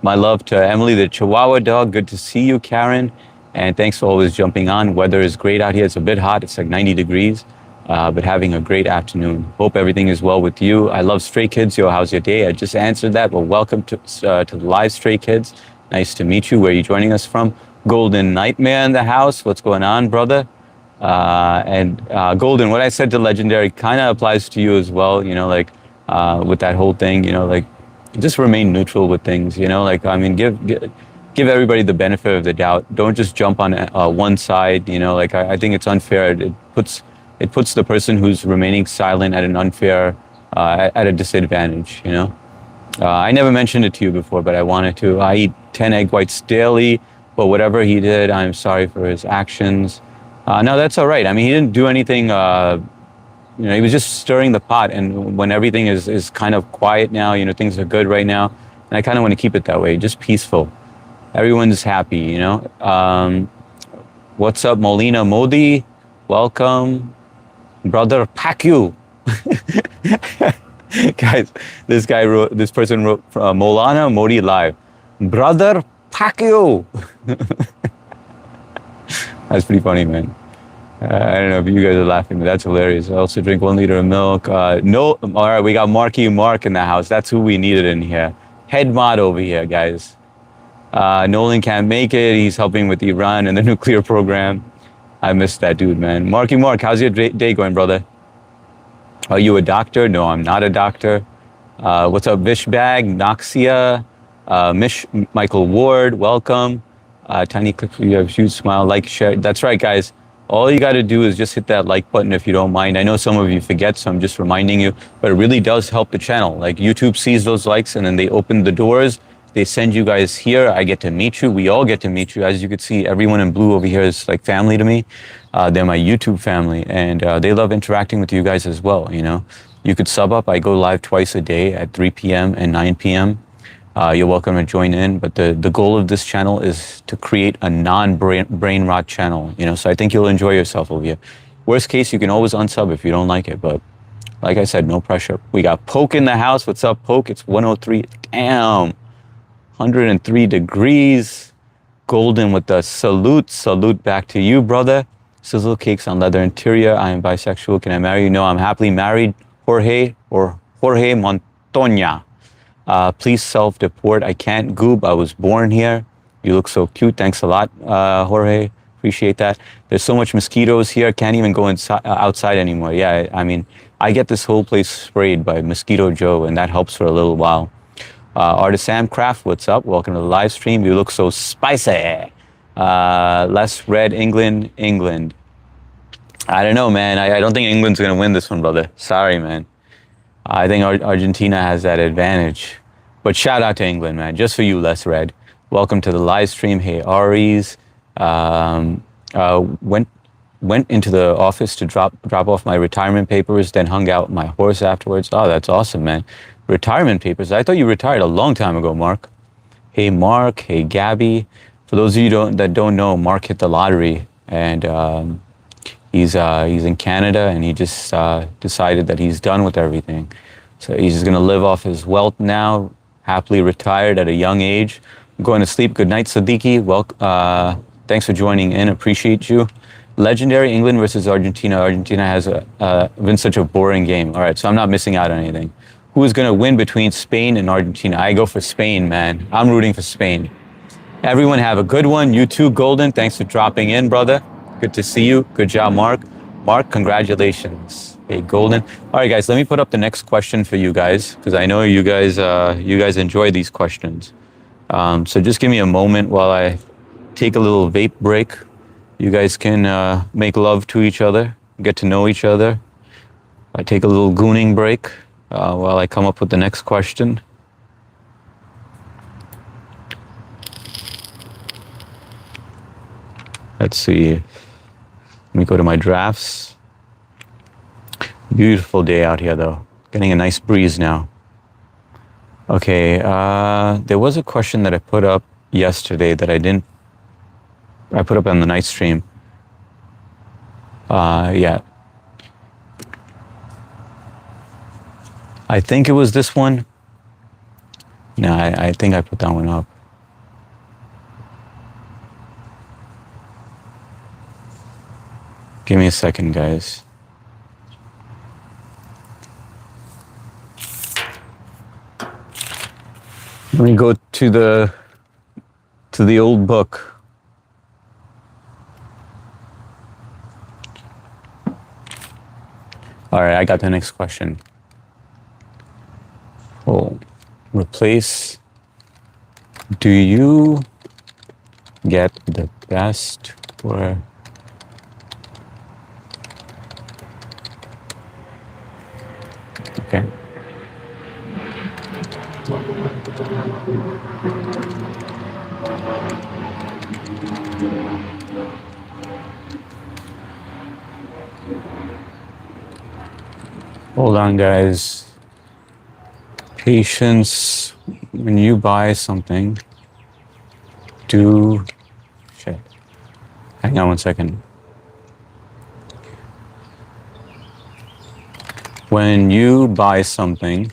A: My love to Emily, the Chihuahua dog. Good to see you, Karen. And thanks for always jumping on. Weather is great out here. It's a bit hot. It's like 90 degrees. But having a great afternoon. Hope everything is well with you. I love Stray Kids. Yo, how's your day? I just answered that. Well, welcome to the live, Stray Kids. Nice to meet you. Where are you joining us from? Golden Nightmare in the house. What's going on, brother? Golden, what I said to Legendary kind of applies to you as well. You know, like with that whole thing. You know, like just remain neutral with things. You know, like give everybody the benefit of the doubt. Don't just jump on one side. You know, like I think it's unfair. It puts the person who's remaining silent at an unfair, at a disadvantage, you know? I never mentioned it to you before, but I wanted to. I eat 10 egg whites daily, but whatever he did, I'm sorry for his actions. No, that's all right. I mean, he didn't do anything, you know, he was just stirring the pot. And when everything is kind of quiet now, you know, things are good right now. And I kind of want to keep it that way, just peaceful. Everyone's happy, you know? What's up, Molina Modi? Welcome. Brother Pacquiao. Guys, this person wrote Molana Modi Live. Brother Pacquiao. That's pretty funny, man. I don't know if you guys are laughing, but that's hilarious. I also drink 1 liter of milk. No, all right, we got Marky Mark in the house. That's who we needed in here. Head mod over here, guys. Nolan can't make it. He's helping with Iran and the nuclear program. I missed that dude, man. Marky Mark, how's your day going, brother? Are you a doctor? No, I'm not a doctor. What's up, Vishbag, Noxia, Michael Ward, welcome. Tiny click for you, have a huge smile, like, share. That's right, guys. All you got to do is just hit that like button if you don't mind. I know some of you forget, so I'm just reminding you, but it really does help the channel. Like, YouTube sees those likes and then they open the doors. They send you guys here. I get to meet you. We all get to meet you. As you can see, everyone in blue over here is like family to me. They're my YouTube family, and they love interacting with you guys as well. You know, you could sub up. I go live twice a day at 3 p.m. and 9 p.m. You're welcome to join in. But the goal of this channel is to create a non-brain rot channel. So I think you'll enjoy yourself over here. Worst case, you can always unsub if you don't like it. But like I said, no pressure. We got Poke in the house. What's up, Poke? It's 103. Damn. 103 degrees. Golden with the salute. Salute back to you, brother. Sizzle cakes on leather interior. I am bisexual. Can I marry you? No, I'm happily married. Jorge Montoya. Please self-deport. I can't, Goob. I was born here. You look so cute. Thanks a lot, Jorge. Appreciate that. There's so much mosquitoes here. Can't even go inside, outside anymore. Yeah, I mean, I get this whole place sprayed by Mosquito Joe, and that helps for a little while. Artist Sam Craft, what's up? Welcome to the live stream. You look so spicy. Less red, England. I don't know, man. I don't think England's going to win this one, brother. Sorry, man. I think Argentina has that advantage. But shout out to England, man. Just for you, Less Red. Welcome to the live stream. Hey, Aries. Went into the office to drop off my retirement papers, then hung out with my horse afterwards. Oh, that's awesome, man. Retirement papers. I thought you retired a long time ago, Mark. Hey, Mark. Hey, Gabby. For those of you that don't know, Mark hit the lottery, and he's in Canada, and he just decided that he's done with everything. So he's just gonna live off his wealth now. Happily retired at a young age. I'm going to sleep. Good night, Siddiqui. Thanks for joining in. Appreciate you. Legendary England versus Argentina. Argentina has been such a boring game. All right, so I'm not missing out on anything. Who is going to win between Spain and Argentina? I go for Spain, man. I'm rooting for Spain. Everyone have a good one. You too, Golden. Thanks for dropping in, brother. Good to see you. Good job, Mark. Mark, congratulations. Hey, Golden. All right, guys, let me put up the next question for you guys, because I know you guys enjoy these questions. So just give me a moment while I take a little vape break. You guys can make love to each other, get to know each other. I take a little gooning break while I come up with the next question. Let's see. Let me go to my drafts. Beautiful day out here, though. Getting a nice breeze now. Okay, there was a question that I put up yesterday that I put up on the night stream. Yeah. I think it was this one. No, I think I put that one up. Give me a second, guys. Let me go to the old book. All right, I got the next question. Oh, replace. Do you get the best or okay? Hold on, guys. Patience. When you buy something, shit. Hang on one second. When you buy something,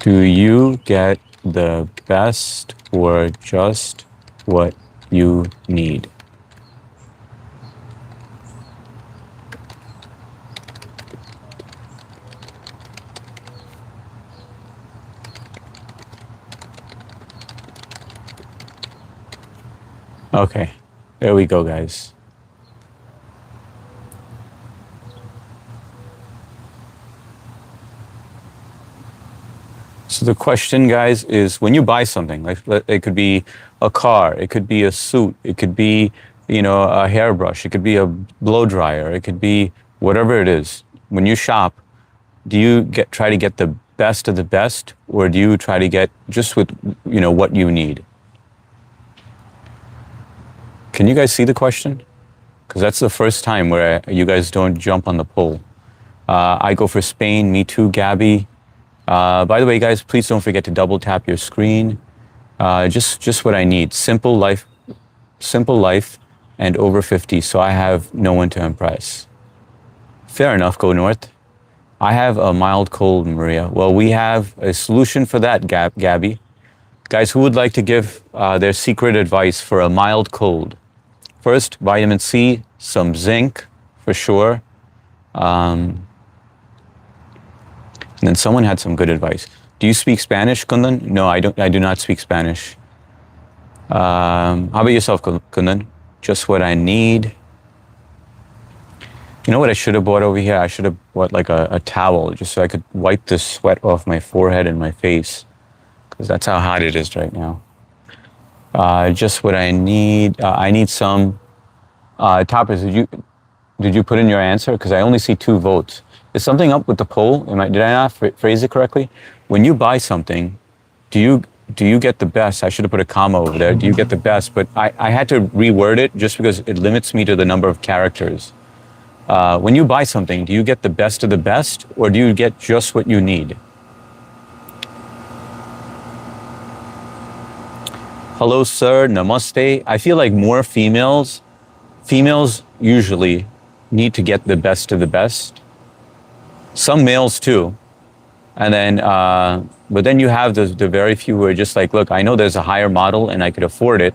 A: do you get the best or just what you need? Okay, there we go, guys. So the question, guys, is when you buy something, like it could be a car, it could be a suit, it could be, a hairbrush, it could be a blow dryer, it could be whatever it is. When you shop, do you try to get the best of the best, or do you try to get just with, what you need? Can you guys see the question? Because that's the first time where you guys don't jump on the poll. I go for Spain. Me too, Gabby. By the way, guys, please don't forget to double tap your screen. Just what I need. Simple life, and over 50, so I have no one to impress. Fair enough, go north. I have a mild cold, Maria. Well, we have a solution for that, Gabby. Guys, who would like to give their secret advice for a mild cold? First, vitamin C, some zinc, for sure. And then someone had some good advice. Do you speak Spanish, Kundan? No, I don't. I do not speak Spanish. How about yourself, Kundan? Just what I need. You know what I should have bought over here? I should have bought like a towel just so I could wipe the sweat off my forehead and my face, because that's how hot it is right now. Just what I need. I need some. Tapas, did you put in your answer? Because I only see 2 votes. Is something up with the poll? Did I not phrase it correctly? When you buy something, do you get the best? I should have put a comma over there. Do you get the best? But I had to reword it just because it limits me to the number of characters. When you buy something, do you get the best of the best, or do you get just what you need? Hello, sir. Namaste. I feel like more females usually need to get the best of the best. Some males too. And then, but then you have the very few who are just like, look, I know there's a higher model and I could afford it,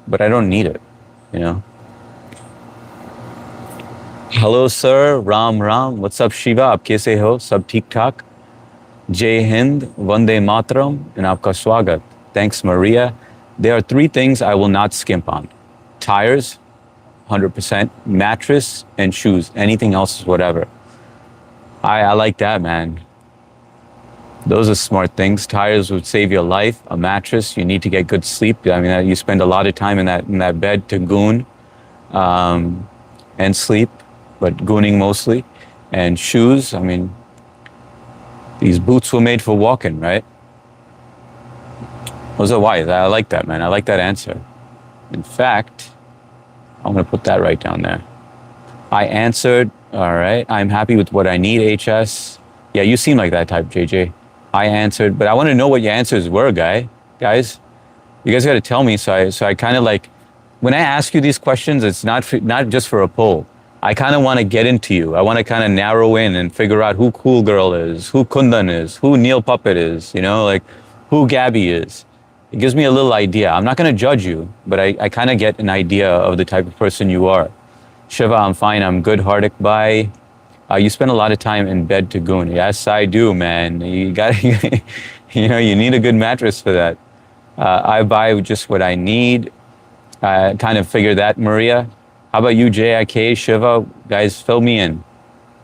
A: but I don't need it, you know? Hello, sir. Ram Ram. What's up, Shiva? Aap kaise ho? Sab theek thak? Jai Hind, Vande Mataram, and aapka swagat. Thanks, Maria. There are 3 things I will not skimp on. Tires, 100%, mattress, and shoes. Anything else is whatever. I like that, man. Those are smart things. Tires would save your life. A mattress, you need to get good sleep. I mean, you spend a lot of time in that bed to goon and sleep, but gooning mostly. And shoes, I mean, these boots were made for walking, right? Those are wise. I like that, man. I like that answer. In fact, I'm going to put that right down there. I answered, all right. I'm happy with what I need, HS. Yeah, you seem like that type, JJ. I answered, but I want to know what your answers were, guys. You guys got to tell me. So I kind of like, when I ask you these questions, it's not just for a poll. I kind of want to get into you. I want to kind of narrow in and figure out who Cool Girl is, who Kundan is, who Neil Puppet is, you know, like who Gabby is. It gives me a little idea. I'm not going to judge you, but I kind of get an idea of the type of person you are. Shiva, I'm fine. I'm good. Hardik, bye. You spend a lot of time in bed to goon. Yes, I do, man. You got, you know, you need a good mattress for that. I buy just what I need. Kind of figure that, Maria. How about you, JIK, Shiva? Guys, fill me in.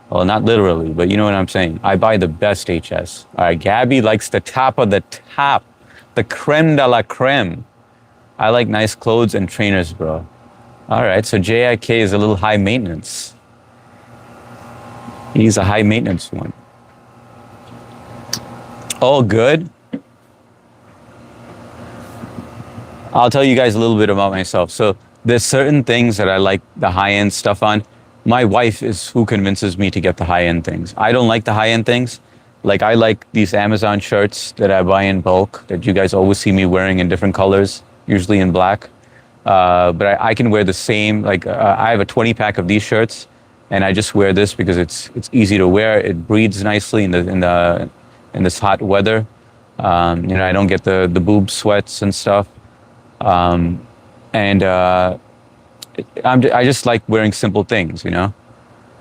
A: Well, not literally, but you know what I'm saying. I buy the best HS. All right, Gabby likes the top of the top. The creme de la creme. I like nice clothes and trainers, bro. All right, so JIK is a little high maintenance. He's a high maintenance one. All good. I'll tell you guys a little bit about myself. So there's certain things that I like the high-end stuff on. My wife is who convinces me to get the high-end things. I don't like the high-end things. Like I like these Amazon shirts that I buy in bulk that you guys always see me wearing in different colors, usually in black. But I can wear the same, like I have a 20-pack of these shirts and I just wear this because it's easy to wear. It breathes nicely in this hot weather. You know, I don't get the boob sweats and stuff. I just like wearing simple things, you know.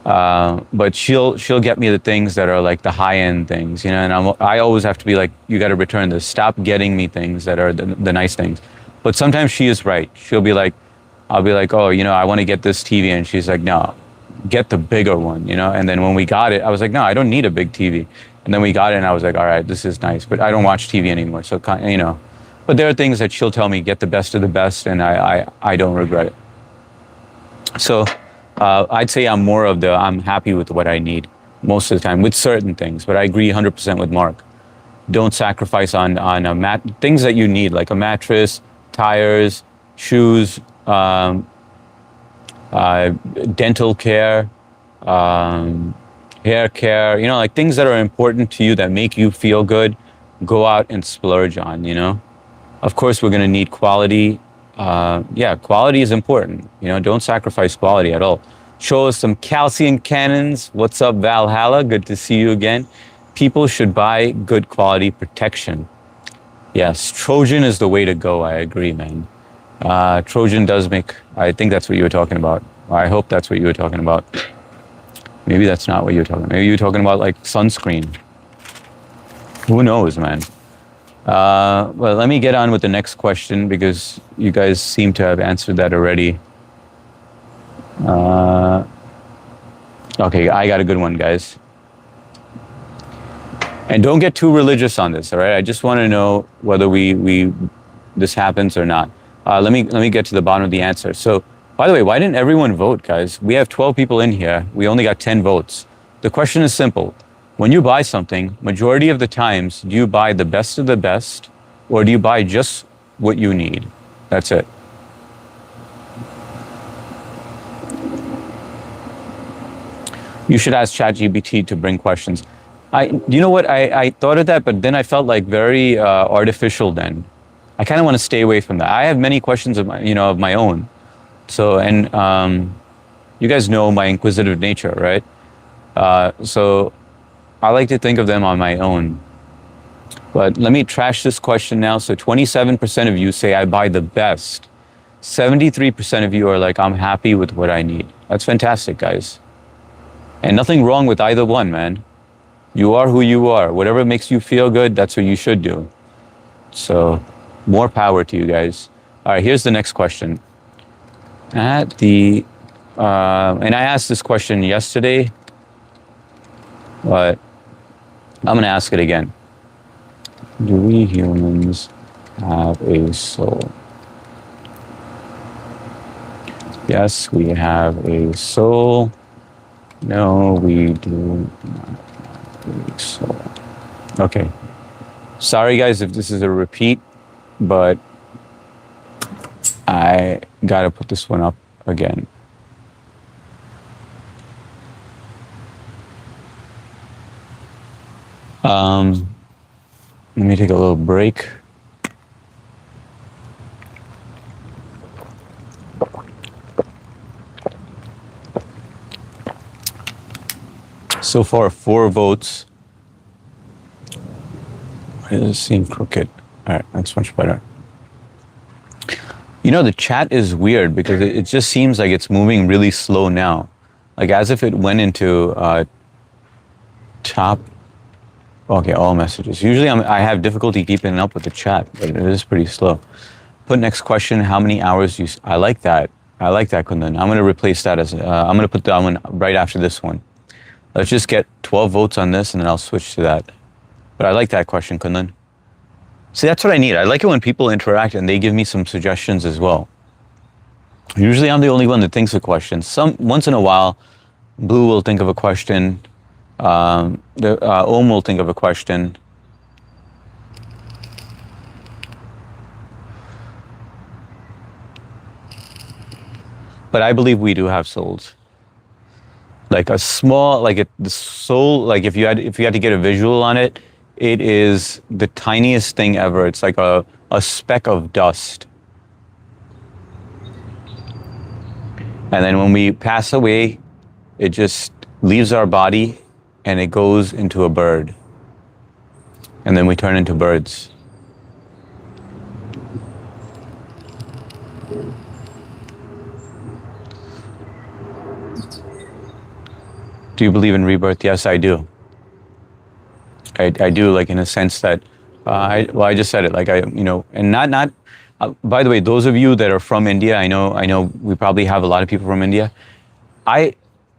A: But she'll get me the things that are like the high-end things, you know. And I always have to be like, you got to return this. Stop getting me things that are the nice things. But sometimes she is right. She'll be like, I'll be like, oh, you know, I want to get this TV, and she's like, no, get the bigger one, you know. And then when we got it, I was like, no, I don't need a big TV. And then we got it, and I was like, all right, this is nice, but I don't watch TV anymore, so you know. But there are things that she'll tell me, get the best of the best, and I don't regret it. So I'd say I'm more of I'm happy with what I need most of the time with certain things, but I agree 100% with Mark. Don't sacrifice on things that you need, like a mattress, tires, shoes, dental care, hair care, like things that are important to you that make you feel good, go out and splurge on. Of course, we're going to need quality. Yeah, quality is important. Don't sacrifice quality at all. Show us some calcium cannons. What's up, Valhalla? Good to see you again. People should buy good quality protection. Yes, Trojan is the way to go. I agree, man. Trojan does make, I think that's what you were talking about. I hope that's what you were talking about. Maybe that's not what you were talking about. Maybe you were talking about like sunscreen. Who knows, man? Well, let me get on with the next question because you guys seem to have answered that already. Okay, I got a good one, guys. And don't get too religious on this, all right? I just want to know whether this happens or not. Let me get to the bottom of the answer. So, by the way, why didn't everyone vote, guys? We have 12 people in here. We only got 10 votes. The question is simple. When you buy something, majority of the times, do you buy the best of the best, or do you buy just what you need? That's it. You should ask ChatGPT to bring questions. You know what? I thought of that, but then I felt like very artificial. Then I kind of want to stay away from that. I have many questions of my own. So, and you guys know my inquisitive nature, right? So I like to think of them on my own. But let me trash this question now. So 27% of you say I buy the best. 73% of you are like, I'm happy with what I need. That's fantastic, guys. And nothing wrong with either one, man. You are who you are. Whatever makes you feel good, that's what you should do. So more power to you guys. All right, here's the next question. And I asked this question yesterday, but I'm going to ask it again. Do we humans have a soul? Yes, we have a soul. No, we do not have a soul. Okay. Sorry, guys, if this is a repeat, but I got to put this one up again. Let me take a little break. So far, 4 votes. Why does it seem crooked? All right, that's much better. The chat is weird because it just seems like it's moving really slow now. Like as if it went into top. Okay, all messages. Usually I have difficulty keeping up with the chat, but it is pretty slow. Put next question, how many hours I like that. I like that, Kundan. I'm going to replace that as, I'm going to put that one right after this one. Let's just get 12 votes on this and then I'll switch to that. But I like that question, Kundan. See, that's what I need. I like it when people interact and they give me some suggestions as well. Usually I'm the only one that thinks of questions. Once in a while, Blue will think of a question. Om will think of a question. But I believe we do have souls. Like a small, the soul, like if you had to get a visual on it, it is the tiniest thing ever. It's like a speck of dust. And then when we pass away, it just leaves our body and it goes into a bird. And then we turn into birds. Do you believe in rebirth? Yes, I do. I do, like in a sense that, I just said it, like and not. By the way, those of you that are from India, I know we probably have a lot of people from India.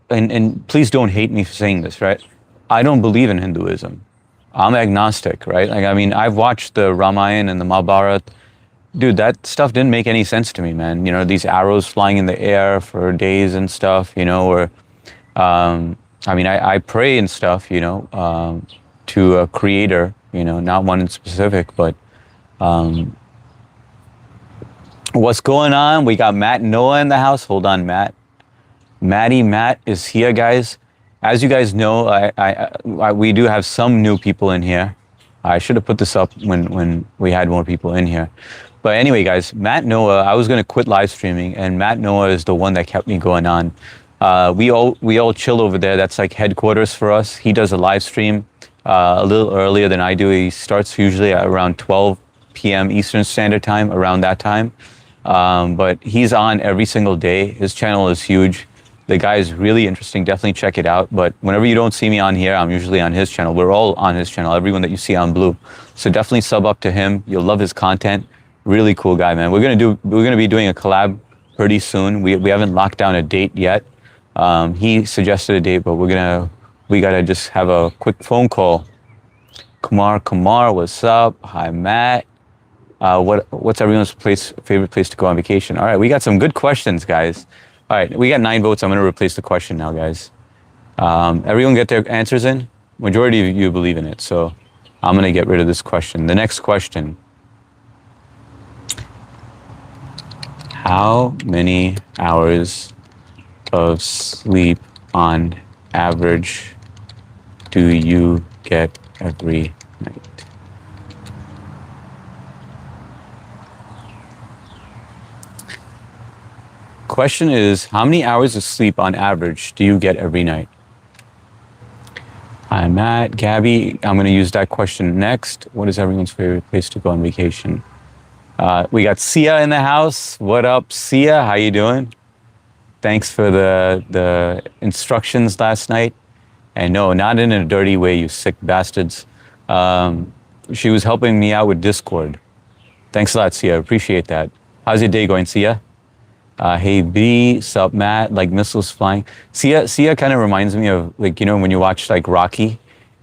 A: And please don't hate me for saying this, right? I don't believe in Hinduism. I'm agnostic, right? Like, I mean, I've watched the Ramayana and the Mahabharata. Dude, that stuff didn't make any sense to me, man. These arrows flying in the air for days and stuff, or, I mean, I pray and stuff, to a creator, not one in specific, but, what's going on? We got Matt Noah in the house. Hold on, Matt. Matt is here, guys. As you guys know, we do have some new people in here. I should have put this up when we had more people in here. But anyway, guys, Matt Noah, I was going to quit live streaming, and Matt Noah is the one that kept me going on. We all chill over there. That's like headquarters for us. He does a live stream a little earlier than I do. He starts usually at around 12 p.m. Eastern Standard Time, around that time. But he's on every single day. His channel is huge. The guy is really interesting. Definitely check it out. But whenever you don't see me on here, I'm usually on his channel. We're all on his channel, everyone that you see on Blue. So definitely sub up to him. You'll love his content. Really cool guy, man. We're gonna be doing a collab pretty soon. We haven't locked down a date yet. He suggested a date, but we gotta just have a quick phone call. Kumar, what's up? Hi, Matt. What's everyone's favorite place to go on vacation? All right, we got some good questions, guys. All right, we got 9 votes. I'm gonna replace the question now, guys. Everyone get their answers in? Majority of you believe in it, so I'm gonna get rid of this question. The next question. How many hours of sleep on average do you get every night? Question is, how many hours of sleep on average do you get every night? Hi, Matt, Gabby, I'm going to use that question next. What is everyone's favorite place to go on vacation? We got Sia in the house. What up, Sia? How you doing? Thanks for the instructions last night. And no, not in a dirty way, you sick bastards. She was helping me out with Discord. Thanks a lot, Sia. Appreciate that. How's your day going, Sia? Hey B, sup Matt, like missiles flying. Sia kind of reminds me of, like, you know, when you watch like Rocky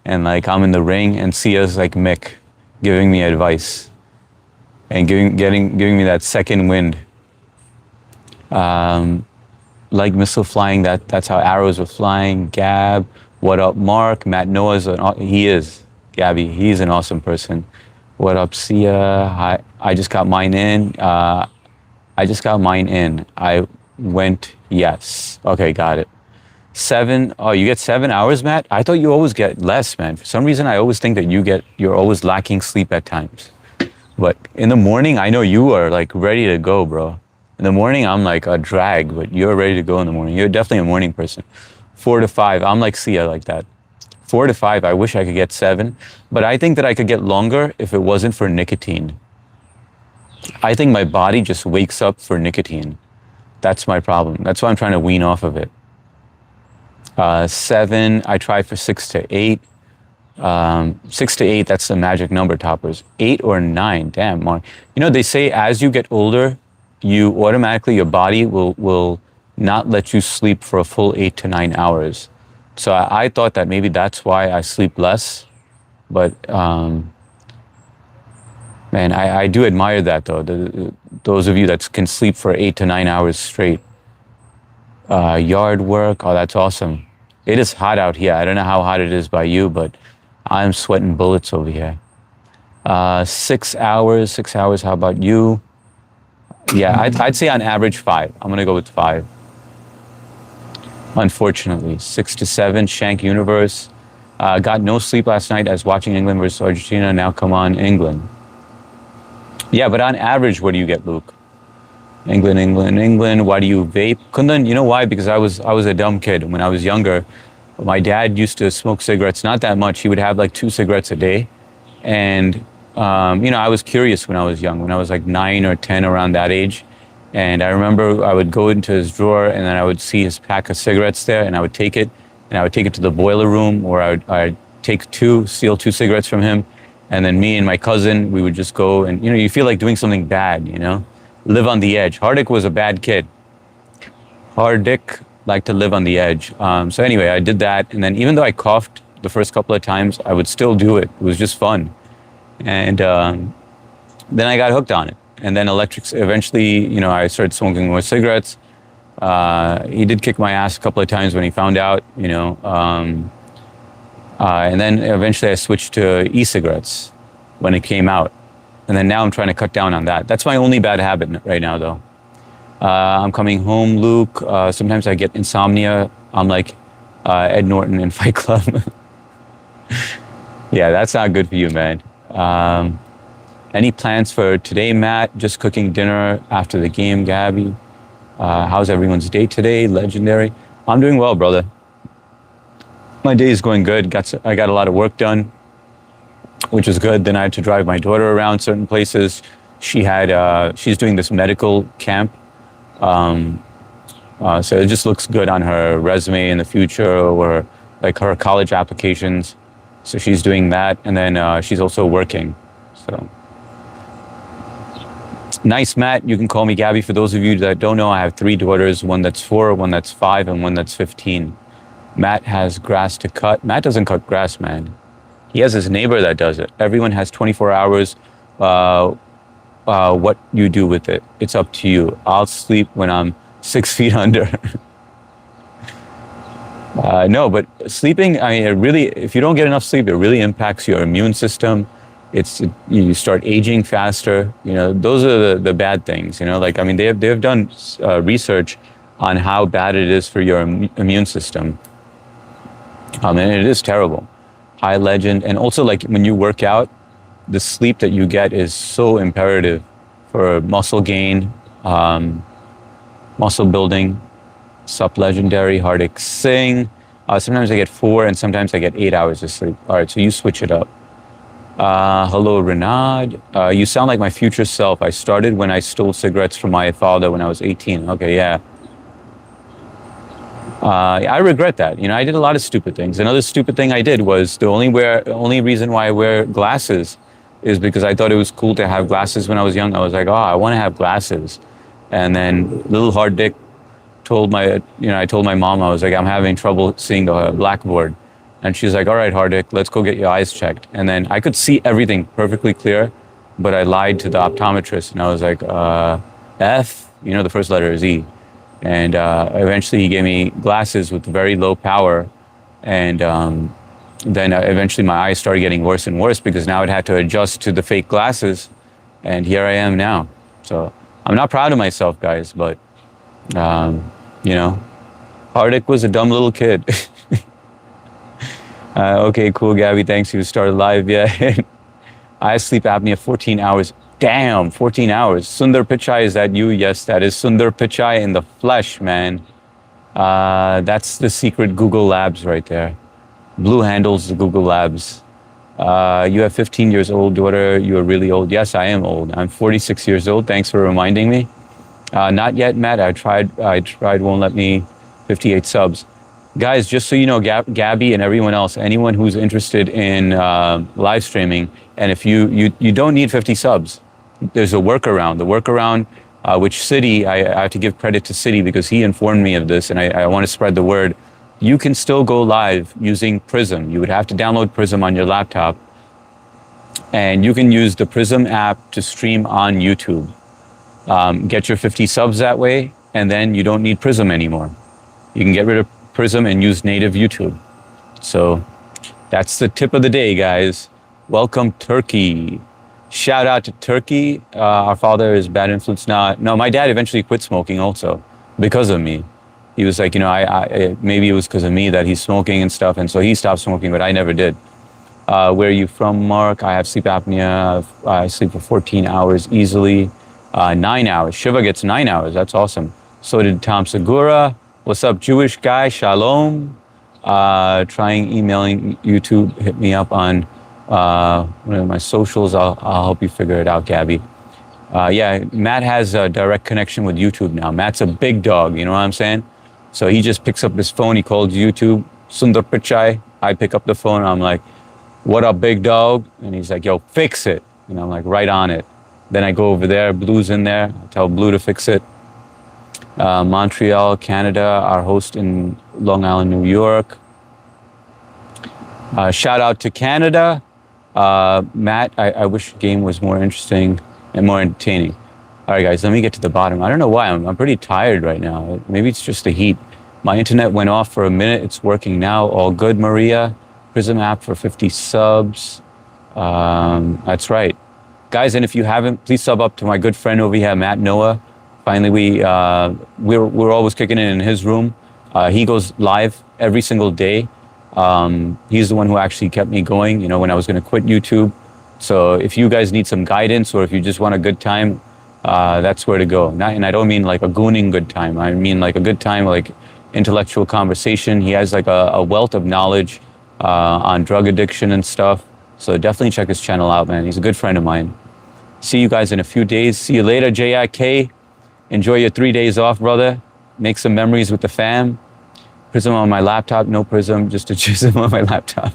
A: and like I'm in the ring and Sia's like Mick giving me advice and giving me that second wind. Like missile flying, that's how arrows were flying. Gab, what up Mark? Matt Noah's, he is. Gabby, he's an awesome person. What up Sia? Hi, I just got mine in. I went yes. Okay, got it. 7. Oh, you get 7 hours, Matt? I thought you always get less, man. For some reason, I always think that you're always lacking sleep at times. But in the morning, I know you are like ready to go, bro. In the morning, I'm like a drag, but you're ready to go in the morning. You're definitely a morning person. 4 to 5, I'm like Sia like that. 4 to 5, I wish I could get 7. But I think that I could get longer if it wasn't for nicotine. I think my body just wakes up for nicotine. That's my problem. That's why I'm trying to wean off of it. 7, I try for 6 to 8. 6 to 8, that's the magic number, toppers. 8 or 9, damn, Mark. You know, they say as you get older, you automatically, your body will not let you sleep for a full 8 to 9 hours. So I thought that maybe that's why I sleep less. But, man, I do admire that, though. Those of you that can sleep for 8 to 9 hours straight. Yard work, oh, that's awesome. It is hot out here. I don't know how hot it is by you, but I'm sweating bullets over here. 6 hours, how about you? Yeah, I'd say on average 5. I'm gonna go with 5. Unfortunately, 6 to 7, Shank Universe. Got no sleep last night as watching England versus Argentina. Now come on, England. Yeah, but on average, what do you get, Luke? England. Why do you vape? Kundan, you know why? Because I was a dumb kid. When I was younger, my dad used to smoke cigarettes, not that much. He would have like 2 cigarettes a day. And, you know, I was curious when I was young, when I was like 9 or 10, around that age. And I remember I would go into his drawer and then I would see his pack of cigarettes there and I would take it and I would take it to the boiler room, or I'd take 2, steal 2 cigarettes from him. And then me and my cousin, we would just go and, you know, you feel like doing something bad, you know? Live on the edge. Hardik was a bad kid. Hardik liked to live on the edge. So anyway, I did that. And then even though I coughed the first couple of times, I would still do it. It was just fun. And then I got hooked on it. And then eventually, you know, I started smoking more cigarettes. He did kick my ass a couple of times when he found out, you know. And then eventually I switched to e-cigarettes when it came out. And then now I'm trying to cut down on that. That's my only bad habit right now, though. I'm coming home, Luke. Sometimes I get insomnia. I'm Ed Norton in Fight Club. Yeah, that's not good for you, man. Any plans for today, Matt? Just cooking dinner after the game, Gabby. How's everyone's day today? Legendary. I'm doing well, brother. My day is going good. I got a lot of work done, which is good. Then I had to drive my daughter around certain places. She's doing this medical camp. So it just looks good on her resume in the future, or like her college applications. So she's doing that, and then she's also working. So nice, Matt. You can call me Gabby. For those of you that don't know, I have 3 daughters, one that's 4, one that's 5, and one that's 15. Matt has grass to cut. Matt doesn't cut grass, man. He has his neighbor that does it. Everyone has 24 hours. What you do with it, it's up to you. I'll sleep when I'm 6 feet under. No, but sleeping, I mean, if you don't get enough sleep, it really impacts your immune system. You start aging faster. You know, those are the bad things. You know, like, I mean, they've done research on how bad it is for your immune system. And it is terrible. High legend. And also, like, when you work out, the sleep that you get is so imperative for muscle gain, muscle building. Sup, legendary. Hardik Singh. Sometimes I get 4 and sometimes I get 8 hours of sleep. All right, so you switch it up. Hello, Renard. You sound like my future self. I started when I stole cigarettes from my father when I was 18. Okay, yeah. I regret that. You know, I did a lot of stupid things. Another stupid thing I did was the only reason why I wear glasses is because I thought it was cool to have glasses when I was young. I was like, oh, I want to have glasses. And then little hard dick I told my mom, I was like, I'm having trouble seeing the blackboard. And she's like, all right, Hardik, let's go get your eyes checked. And then I could see everything perfectly clear, but I lied to the optometrist. And I was like, F, you know, the first letter is E. And eventually he gave me glasses with very low power. And then eventually my eyes started getting worse and worse because now it had to adjust to the fake glasses. And here I am now. So I'm not proud of myself, guys, but, you know, Hardik was a dumb little kid. Okay, cool, Gabby. Thanks. You started live. Yeah. I have sleep apnea 14 hours. Damn, 14 hours. Sundar Pichai, is that you? Yes, that is Sundar Pichai in the flesh, man. That's the secret Google Labs right there. Blue handles the Google Labs. You have 15 years old daughter. You are really old. Yes, I am old. I'm 46 years old. Thanks for reminding me. Not yet, Matt. I tried, won't let me. 58 subs. Guys, just so you know, Gabby and everyone else, anyone who's interested in live streaming, and if you don't need 50 subs, there's a workaround. The workaround, which City, I have to give credit to City because he informed me of this, and I want to spread the word. You can still go live using Prism. You would have to download Prism on your laptop, and you can use the Prism app to stream on YouTube. Get your 50 subs that way, and then you don't need Prism anymore. You can get rid of Prism and use native YouTube. So that's the tip of the day, guys. Welcome, Turkey. Shout out to Turkey. Our father is bad influence now. No, my dad eventually quit smoking also because of me. He was like, you know, maybe it was because of me that he's smoking and stuff. And so he stopped smoking, but I never did. Where are you from, Mark? I have sleep apnea. I sleep for 14 hours easily. 9 hours. Shiva gets 9 hours. That's awesome. So did Tom Segura. What's up, Jewish guy? Shalom. Trying emailing YouTube. Hit me up on one of my socials. I'll help you figure it out, Gabby. Yeah, Matt has a direct connection with YouTube now. Matt's a big dog, you know what I'm saying? So he just picks up his phone. He calls YouTube, Sundar Pichai. I pick up the phone. I'm like, what up, big dog? And he's like, yo, fix it. And I'm like, right on it. Then I go over there. Blue's in there. I tell Blue to fix it. Montreal, Canada, our host in Long Island, New York. Shout out to Canada. Matt, I wish the game was more interesting and more entertaining. All right, guys, let me get to the bottom. I don't know why. I'm pretty tired right now. Maybe it's just the heat. My internet went off for a minute. It's working now. All good, Maria. Prism app for 50 subs. That's right. Guys, and if you haven't, please sub up to my good friend over here, Matt Noah. Finally, we're always kicking it in his room. He goes live every single day. He's the one who actually kept me going, you know, when I was going to quit YouTube. So if you guys need some guidance or if you just want a good time, that's where to go. And I don't mean like a gooning good time. I mean like a good time, like intellectual conversation. He has like a wealth of knowledge on drug addiction and stuff. So definitely check his channel out, man. He's a good friend of mine. See you guys in a few days. See you later, JIK. Enjoy your 3 days off, brother. Make some memories with the fam. Prism on my laptop. No Prism, just a Chism on my laptop.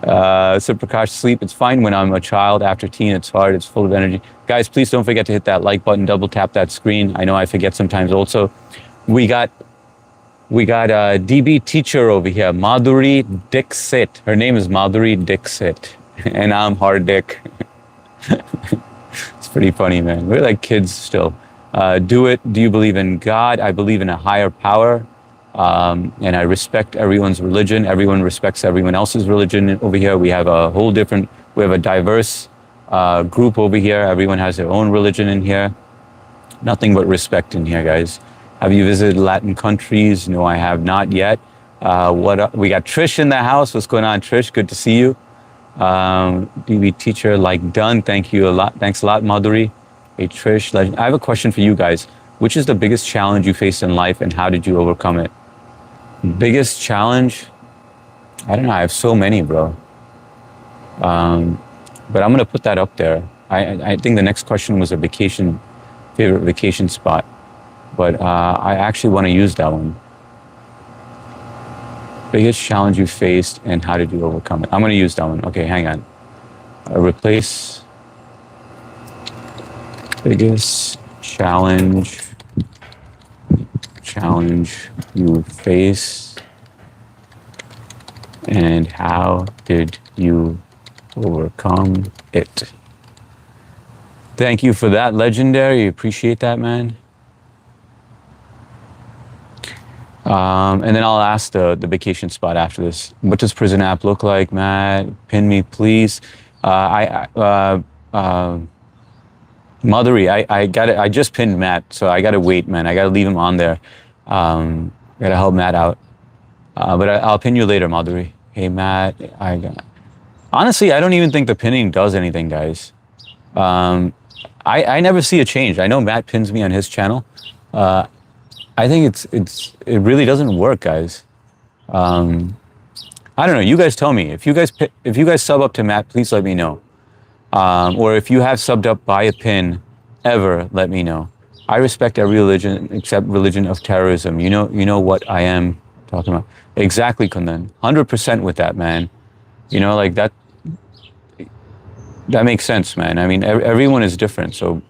A: So Prakash, sleep, it's fine when I'm a child. After teen, it's hard. It's full of energy. Guys, please don't forget to hit that like button. Double tap that screen. I know I forget sometimes also. We got a DB teacher over here, Madhuri Dixit. Her name is Madhuri Dixit. And I'm Hardik. It's pretty funny, man. We're like kids still. Do it. Do you believe in God? I believe in a higher power. And I respect everyone's religion. Everyone respects everyone else's religion over here. We have a diverse group over here. Everyone has their own religion in here. Nothing but respect in here, guys. Have you visited Latin countries? No, I have not yet. We got Trish in the house. What's going on, Trish? Good to see you. DB teacher, like done. Thank you a lot. Thanks a lot, Madhuri. Hey, Trish. I have a question for you guys. Which is the biggest challenge you faced in life and how did you overcome it? Biggest challenge? I don't know. I have so many, bro. But I'm going to put that up there. I think the next question was favorite vacation spot. But I actually want to use that one. Biggest challenge you faced and how did you overcome it? I'm going to use that one. Okay, hang on. Replace biggest challenge you face and how did you overcome it? Thank you for that, Legendary. Appreciate that, man. And then I'll ask the vacation spot after this. What does Prison App look like, Matt? Pin me, please. Madhuri, I just pinned Matt, so I gotta wait, man. I gotta leave him on there. Gotta help Matt out. But I'll pin you later, Madhuri. Hey, Matt. Honestly, I don't even think the pinning does anything, guys. I never see a change. I know Matt pins me on his channel. I think it really doesn't work, guys. I don't know. You guys tell me. If you guys sub up to Matt, please let me know. Or if you have subbed up by a pin ever, let me know. I respect every religion except religion of terrorism. You know what I am talking about. Exactly, Kundan. 100% with that, man. You know, like that makes sense, man. I mean, everyone is different. So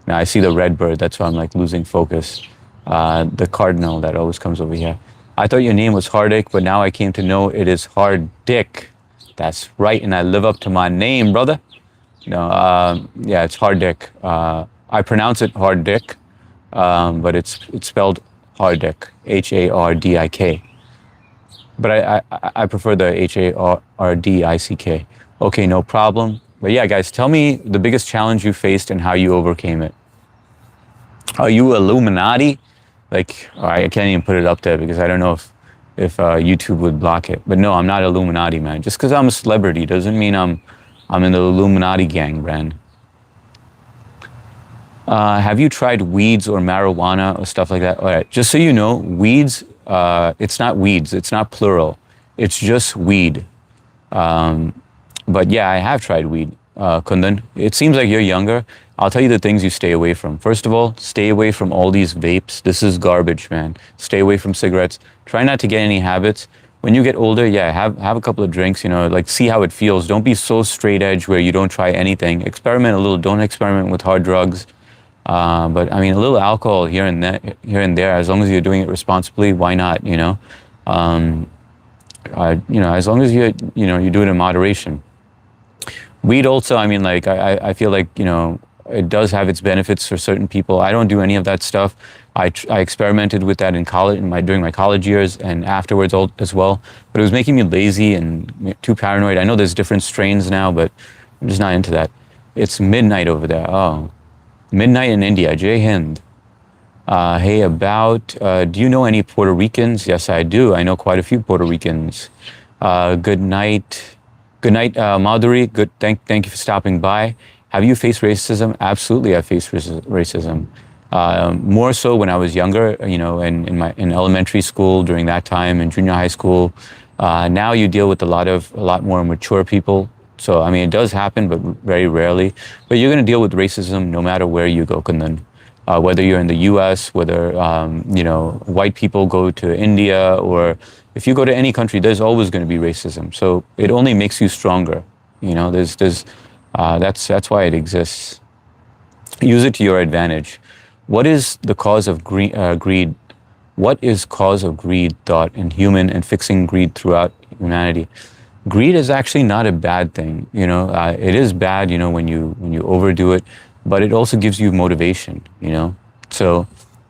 A: now I see the red bird. That's why I'm like losing focus. The cardinal that always comes over here. I thought your name was Hardik, but now I came to know it is Hardik. That's right, and I live up to my name, brother. Yeah, it's Hardik. I pronounce it Hardik, but it's spelled Hardik, Hardik. But I prefer the Hardick. Okay, no problem. But yeah, guys, tell me the biggest challenge you faced and how you overcame it. Are you Illuminati? Like, I can't even put it up there because I don't know if YouTube would block it. But no, I'm not Illuminati, man. Just because I'm a celebrity doesn't mean I'm in the Illuminati gang, brand. Have you tried weeds or marijuana or stuff like that? All right, just so you know, weeds, it's not weeds. It's not plural. It's just weed. But yeah, I have tried weed, Kundan. It seems like you're younger. I'll tell you the things you stay away from. First of all, stay away from all these vapes. This is garbage, man. Stay away from cigarettes. Try not to get any habits. When you get older, yeah, have a couple of drinks, you know, like see how it feels. Don't be so straight edge where you don't try anything. Experiment a little. Don't experiment with hard drugs. But I mean, a little alcohol here and there, as long as you're doing it responsibly, why not, you know? As long as you do it in moderation. Weed also, I mean, like, I feel like, you know, it does have its benefits for certain people. I don't do any of that stuff. I experimented with that in college, during my college years and afterwards as well. But it was making me lazy and too paranoid. I know there's different strains now, but I'm just not into that. It's midnight over there. Oh, midnight in India. Jai Hind. Hey, do you know any Puerto Ricans? Yes, I do. I know quite a few Puerto Ricans. Good night. Good night, Madhuri. Thank you for stopping by. Have you faced racism? Absolutely, I faced racism. More so when I was younger, in elementary school during that time, in junior high school. Now you deal with a lot more mature people. So, I mean, it does happen, but very rarely. But you're going to deal with racism no matter where you go, Kundan. Whether you're in the U.S., whether white people go to India, or if you go to any country, there's always going to be racism. So it only makes you stronger. That's why it exists. Use it to your advantage. What is the cause of greed? What is cause of greed thought in human and fixing greed throughout humanity? Greed is actually not a bad thing. It is bad, when you overdo it, but it also gives you motivation. So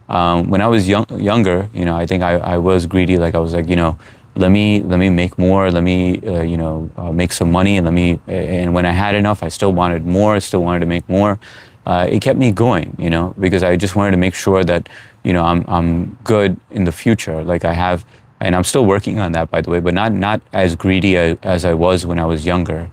A: when I was younger, I think I was greedy. Like I was like, let me make more. Let me make some money, and and when I had enough, I still wanted more. I still wanted to make more. It kept me going, because I just wanted to make sure that I'm good in the future. Like I have. And I'm still working on that, by the way, but not as greedy as I was when I was younger.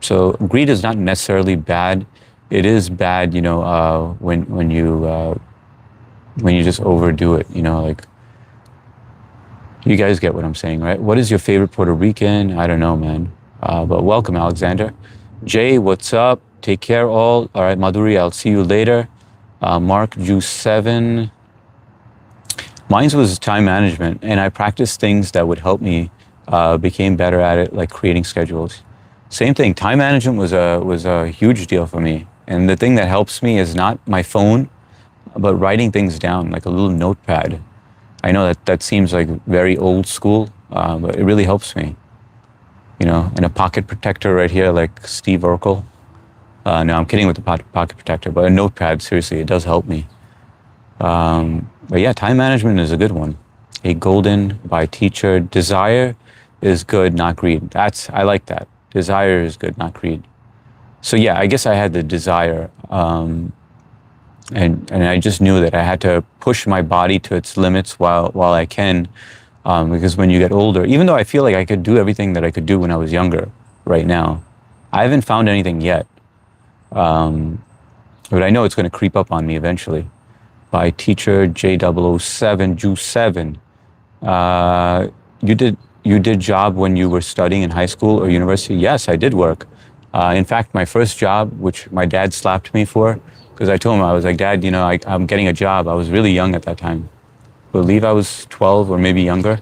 A: So greed is not necessarily bad. It is bad, when you just overdo it. Like you guys get what I'm saying, right? What is your favorite Puerto Rican? I don't know, man. But welcome, Alexander. Jay, what's up? Take care, all. All right, Madhuri, I'll see you later. Mark, Juice 7. Mine was time management, and I practiced things that would help me, became better at it, like creating schedules. Same thing, time management was a huge deal for me. And the thing that helps me is not my phone, but writing things down, like a little notepad. I know that seems like very old school, but it really helps me. And a pocket protector right here, like Steve Urkel. No, I'm kidding with the pocket protector, but a notepad, seriously, it does help me. But yeah, time management is a good one. A golden by teacher. Desire is good, not greed. I like that. Desire is good, not greed. So yeah, I guess I had the desire, and I just knew that I had to push my body to its limits while I can, because when you get older, even though I feel like I could do everything that I could do when I was younger, right now, I haven't found anything yet. But I know it's going to creep up on me eventually. By teacher J007 Juice 7. You did job when you were studying in high school or university? Yes, I did work. In fact, my first job, which my dad slapped me for, because I told him, I was like, Dad, I'm getting a job. I was really young at that time. I believe I was 12 or maybe younger.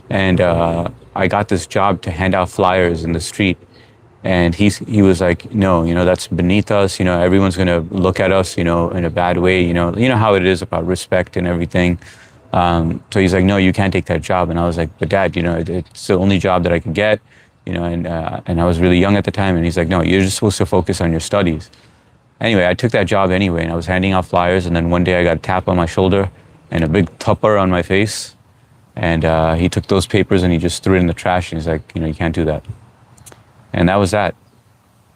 A: And I got this job to hand out flyers in the street. And he was like, no, that's beneath us. Everyone's going to look at us, in a bad way. You know how it is about respect and everything. So he's like, no, you can't take that job. And I was like, but Dad, it's the only job that I could get, and I was really young at the time. And he's like, no, you're just supposed to focus on your studies. Anyway, I took that job anyway, and I was handing out flyers. And then one day I got a tap on my shoulder and a big tupper on my face. And he took those papers and he just threw it in the trash. And he's like, you can't do that. And that was that.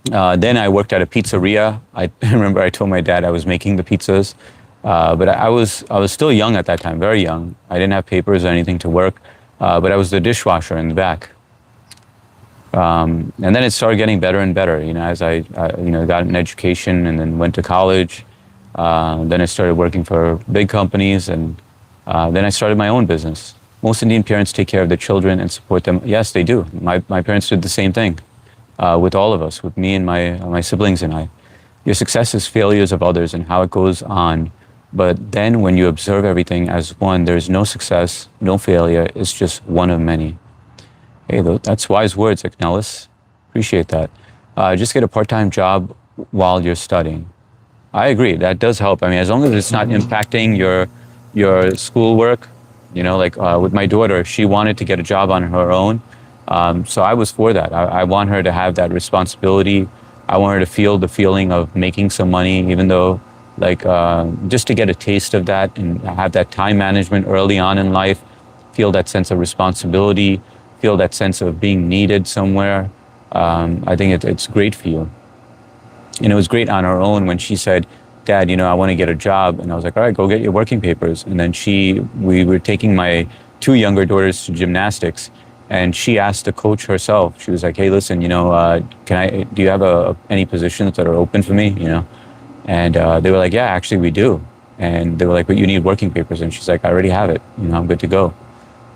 A: Then I worked at a pizzeria. I remember I told my dad I was making the pizzas, but I was still young at that time, very young. I didn't have papers or anything to work, but I was the dishwasher in the back. And then it started getting better and better, as I got an education and then went to college. Then I started working for big companies, and then I started my own business. Most Indian parents take care of their children and support them. Yes, they do. My parents did the same thing. With all of us, with me and my siblings and I. Your success is failures of others and how it goes on. But then when you observe everything as one, there's no success, no failure. It's just one of many. Hey, that's wise words, Ignelis. Appreciate that. Just get a part-time job while you're studying. I agree. That does help. I mean, as long as it's not impacting your schoolwork, with my daughter, she wanted to get a job on her own. So I was for that. I want her to have that responsibility. I want her to feel the feeling of making some money, even though, just to get a taste of that and have that time management early on in life, feel that sense of responsibility, feel that sense of being needed somewhere. I think it's great for you. And it was great on her own when she said, Dad, I want to get a job. And I was like, all right, go get your working papers. And then we were taking my two younger daughters to gymnastics, and she asked the coach herself. She was like, hey, listen, do you have any positions that are open for me? And they were like, yeah, actually we do. And they were like, but you need working papers. And she's like, I already have it. I'm good to go.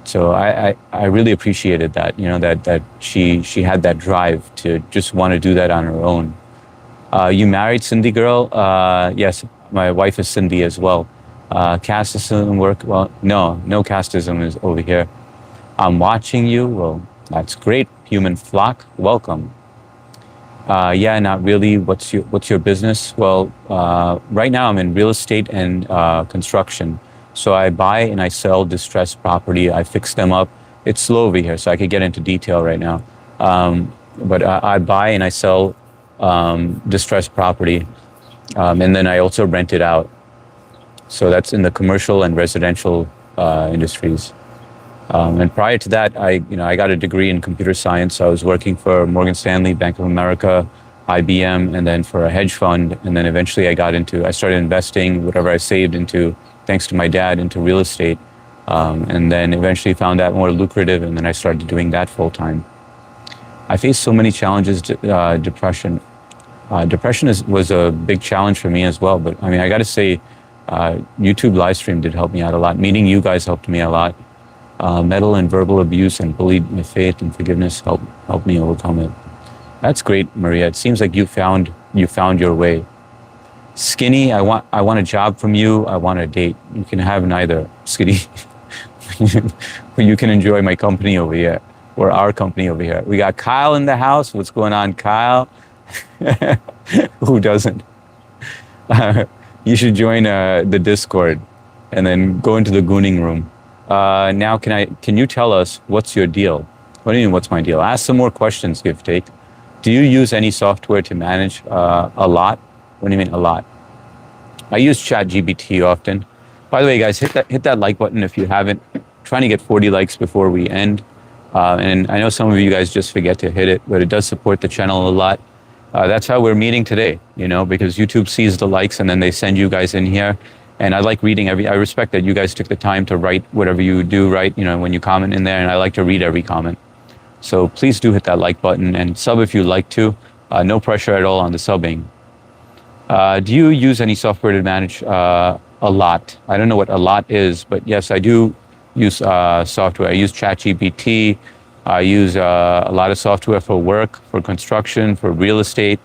A: So I really appreciated that, that she had that drive to just want to do that on her own. You married, Cindy girl? Yes, my wife is Cindy as well. Casteism work? Well, no casteism is over here. I'm watching you. Well, that's great. Human flock, welcome. Yeah, not really. What's your business? Well, right now I'm in real estate and construction. So I buy and I sell distressed property. I fix them up. It's slow over here, so I could get into detail right now. But I buy and I sell distressed property, and then I also rent it out. So that's in the commercial and residential industries. And prior to that, I got a degree in computer science. I was working for Morgan Stanley, Bank of America, IBM, and then for a hedge fund. And then eventually I started investing whatever I saved into, thanks to my dad, into real estate. And then eventually found that more lucrative, and then I started doing that full time. I faced so many challenges, depression. Depression was a big challenge for me as well. But I mean, I got to say, YouTube live stream did help me out a lot. Meeting you guys helped me a lot. Mental and verbal abuse and bullied my faith and forgiveness helped me overcome it. That's great, Maria. It seems like you found your way. Skinny, I want a job from you. I want a date. You can have neither, Skinny. You can enjoy my company over here, or our company over here. We got Kyle in the house. What's going on, Kyle? Who doesn't? You should join the Discord and then go into the gooning room. Now, can you tell us what's your deal? What do you mean, what's my deal? Ask some more questions, give take. Do you use any software to manage a lot? What do you mean a lot? I use ChatGPT often. By the way, guys, hit that like button if you haven't. I'm trying to get 40 likes before we end. And I know some of you guys just forget to hit it, but it does support the channel a lot. That's how we're meeting today, because YouTube sees the likes and then they send you guys in here. And I like reading I respect that you guys took the time to write whatever you do write, when you comment in there, and I like to read every comment. So please do hit that like button and sub if you like to. No pressure at all on the subbing. Do you use any software to manage a lot? I don't know what a lot is, but yes, I do use software. I use ChatGPT. I use a lot of software for work, for construction, for real estate,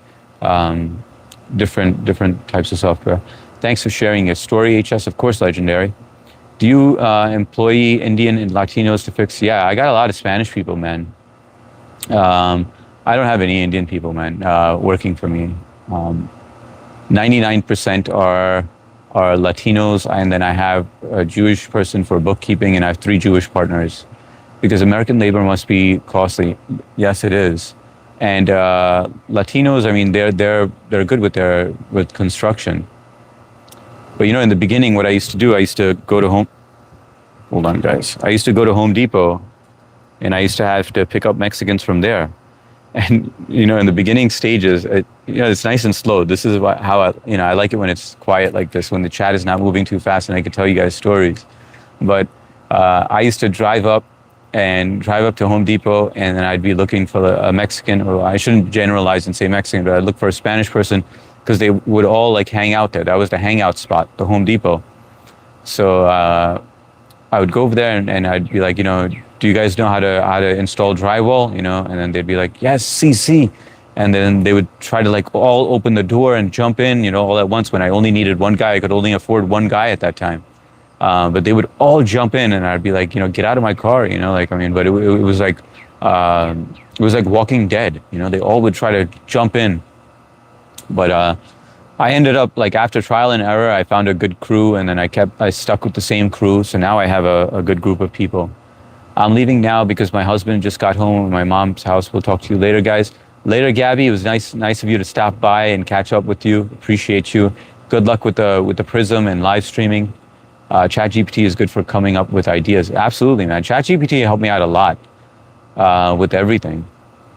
A: different types of software. Thanks for sharing your story, HS. Of course, legendary. Do you employ Indian and Latinos to fix? Yeah, I got a lot of Spanish people, man. I don't have any Indian people, man, working for me. 99% are Latinos, and then I have a Jewish person for bookkeeping, and I have 3 Jewish partners. Because American labor must be costly. Yes, it is. And Latinos, I mean, they're good with construction. But in the beginning, what I used to do, I used to go to hold on, guys. I used to go to Home Depot, and I used to have to pick up Mexicans from there. And, in the beginning stages, it's nice and slow. This is how I like it when it's quiet like this, when the chat is not moving too fast and I can tell you guys stories. But I used to drive up to Home Depot, and then I'd be looking for a Mexican, or I shouldn't generalize and say Mexican, but I'd look for a Spanish person, because they would all hang out there. That was the hangout spot, the Home Depot. So I would go over there and I'd be like, do you guys know how to install drywall? And then they'd be like, yes, see. And then they would try to all open the door and jump in, all at once, when I only needed one guy. I could only afford one guy at that time. But they would all jump in, and I'd be like, get out of my car, but it was like Walking Dead, they all would try to jump in. But I ended up, after trial and error, I found a good crew, and then I stuck with the same crew. So now I have a good group of people. I'm leaving now because my husband just got home at my mom's house. We'll talk to you later, guys. Later, Gabby. It was nice of you to stop by and catch up with you. Appreciate you. Good luck with the Prism and live streaming. ChatGPT is good for coming up with ideas. Absolutely, man. ChatGPT helped me out a lot with everything.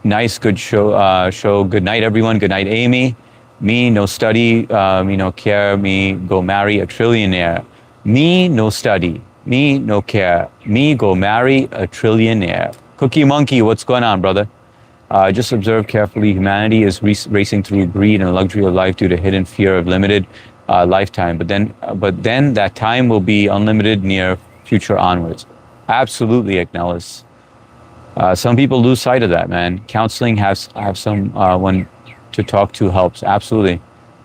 A: Nice, good show. Good night, everyone. Good night, Amy. Me, no study, me, no care. Me, go marry a trillionaire. Me, no study. Me, no care. Me, go marry a trillionaire. Cookie Monkey, what's going on, brother? Just observe carefully. Humanity is racing through greed and luxury of life due to hidden fear of limited lifetime. But then that time will be unlimited near future onwards. Absolutely, Agnelis. Some people lose sight of that, man. Counseling has have some one to talk to helps. Absolutely,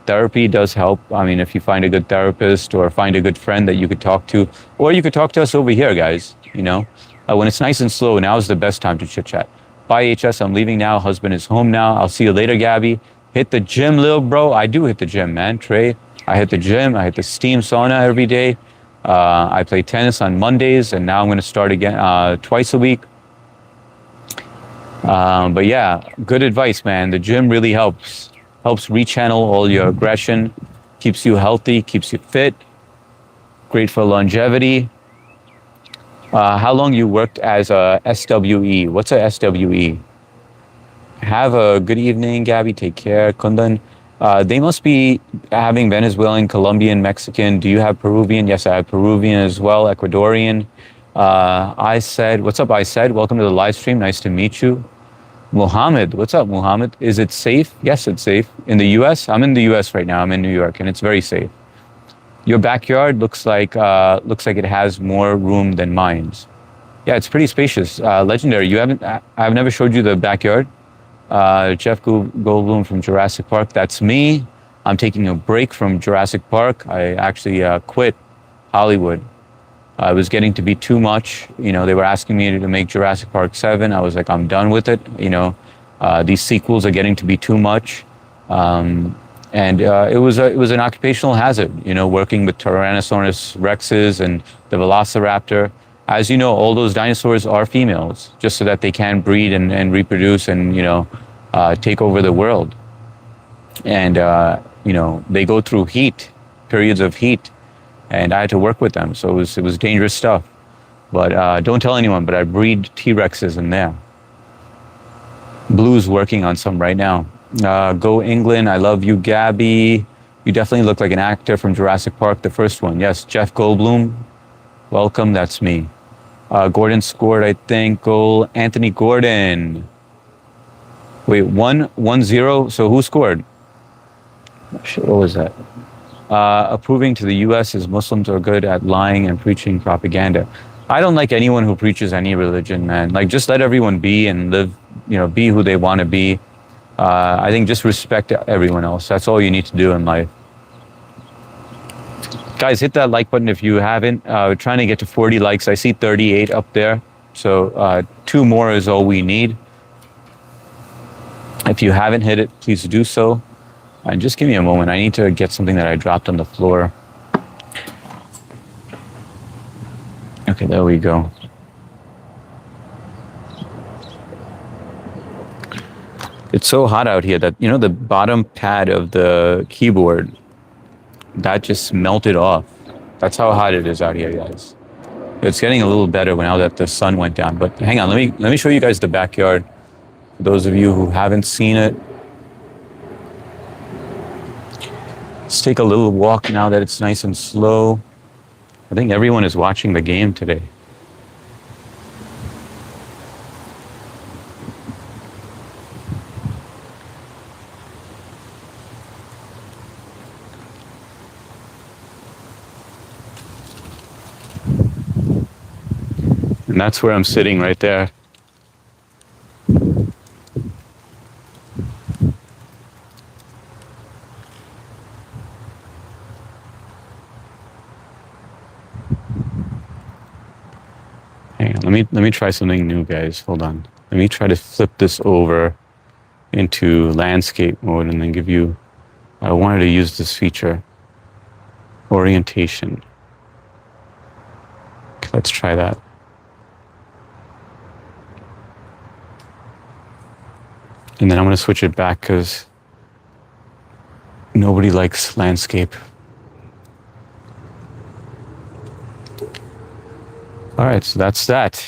A: therapy does help. I mean, if you find a good therapist or find a good friend that you could talk to, or you could talk to us over here, guys. When it's nice and slow, now is the best time to chit chat. Bye, HS. I'm leaving now. Husband is home now. I'll see you later, Gabby. Hit the gym, little bro. I do hit the gym, man. Trey, I hit the gym. I hit the steam sauna every day. I play tennis on Mondays, and now I'm going to start again twice a week. But yeah, good advice, man. The gym really helps rechannel all your aggression, keeps you healthy, keeps you fit, great for longevity. How long you worked as a SWE? What's a SWE? Have a good evening, Gabby. Take care. Kundan. They must be having Venezuelan, Colombian, Mexican. Do you have Peruvian? Yes, I have Peruvian as well, Ecuadorian. I said, what's up, I said? Welcome to the live stream. Nice to meet you. Muhammad, what's up, Muhammad? Is it safe? Yes, it's safe. In the US? I'm in the US right now. I'm in New York, and it's very safe. Your backyard looks like it has more room than mine's. Yeah, it's pretty spacious. Legendary. I've never showed you the backyard. Jeff Goldblum from Jurassic Park. That's me. I'm taking a break from Jurassic Park. I actually quit Hollywood. It was getting to be too much. They were asking me to make Jurassic Park 7. I was like, I'm done with it. These sequels are getting to be too much. And it was an occupational hazard, working with Tyrannosaurus Rexes and the Velociraptor. As you know, all those dinosaurs are females, just so that they can breed and reproduce and, take over the world. And, they go through periods of heat, and I had to work with them. So it was dangerous stuff. But don't tell anyone, but I breed T-Rexes in there. Blue's working on some right now. Go England. I love you, Gabby. You definitely look like an actor from Jurassic Park, the first one. Yes, Jeff Goldblum. Welcome, that's me. Gordon scored, I think, goal. Anthony Gordon. Wait, 1-0? So who scored? What was that? Approving to the U.S. as Muslims are good at lying and preaching propaganda. I don't like anyone who preaches any religion, man. Like, just let everyone be and live, be who they want to be. I think just respect everyone else. That's all you need to do in life. Guys, hit that like button if you haven't. We're trying to get to 40 likes. I see 38 up there. So 2 more is all we need. If you haven't hit it, please do so. And just give me a moment. I need to get something that I dropped on the floor. Okay, there we go. It's so hot out here that, the bottom pad of the keyboard, that just melted off. That's how hot it is out here, guys. It's getting a little better now that the sun went down. But hang on, let me show you guys the backyard. For those of you who haven't seen it. Let's take a little walk now that it's nice and slow. I think everyone is watching the game today. And that's where I'm sitting right there. Hang on, let me try something new, guys. Hold on. Let me try to flip this over into landscape mode and then give you, I wanted to use this feature, orientation. Okay, let's try that. And then I'm going to switch it back because nobody likes landscape. All right, so that's that.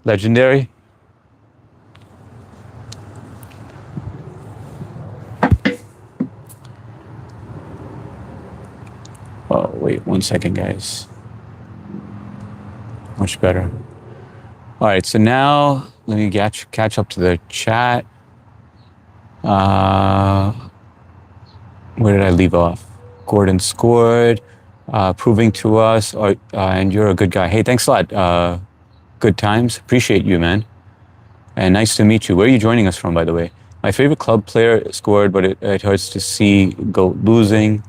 A: Legendary. Wait 1 second, guys. Much better. All right, so now let me catch up to the chat. Where did I leave off? Gordon scored, proving to us, and you're a good guy. Hey, thanks a lot. Good times. Appreciate you, man. And nice to meet you. Where are you joining us from, by the way? My favorite club player scored, but it hurts to see GOAT losing.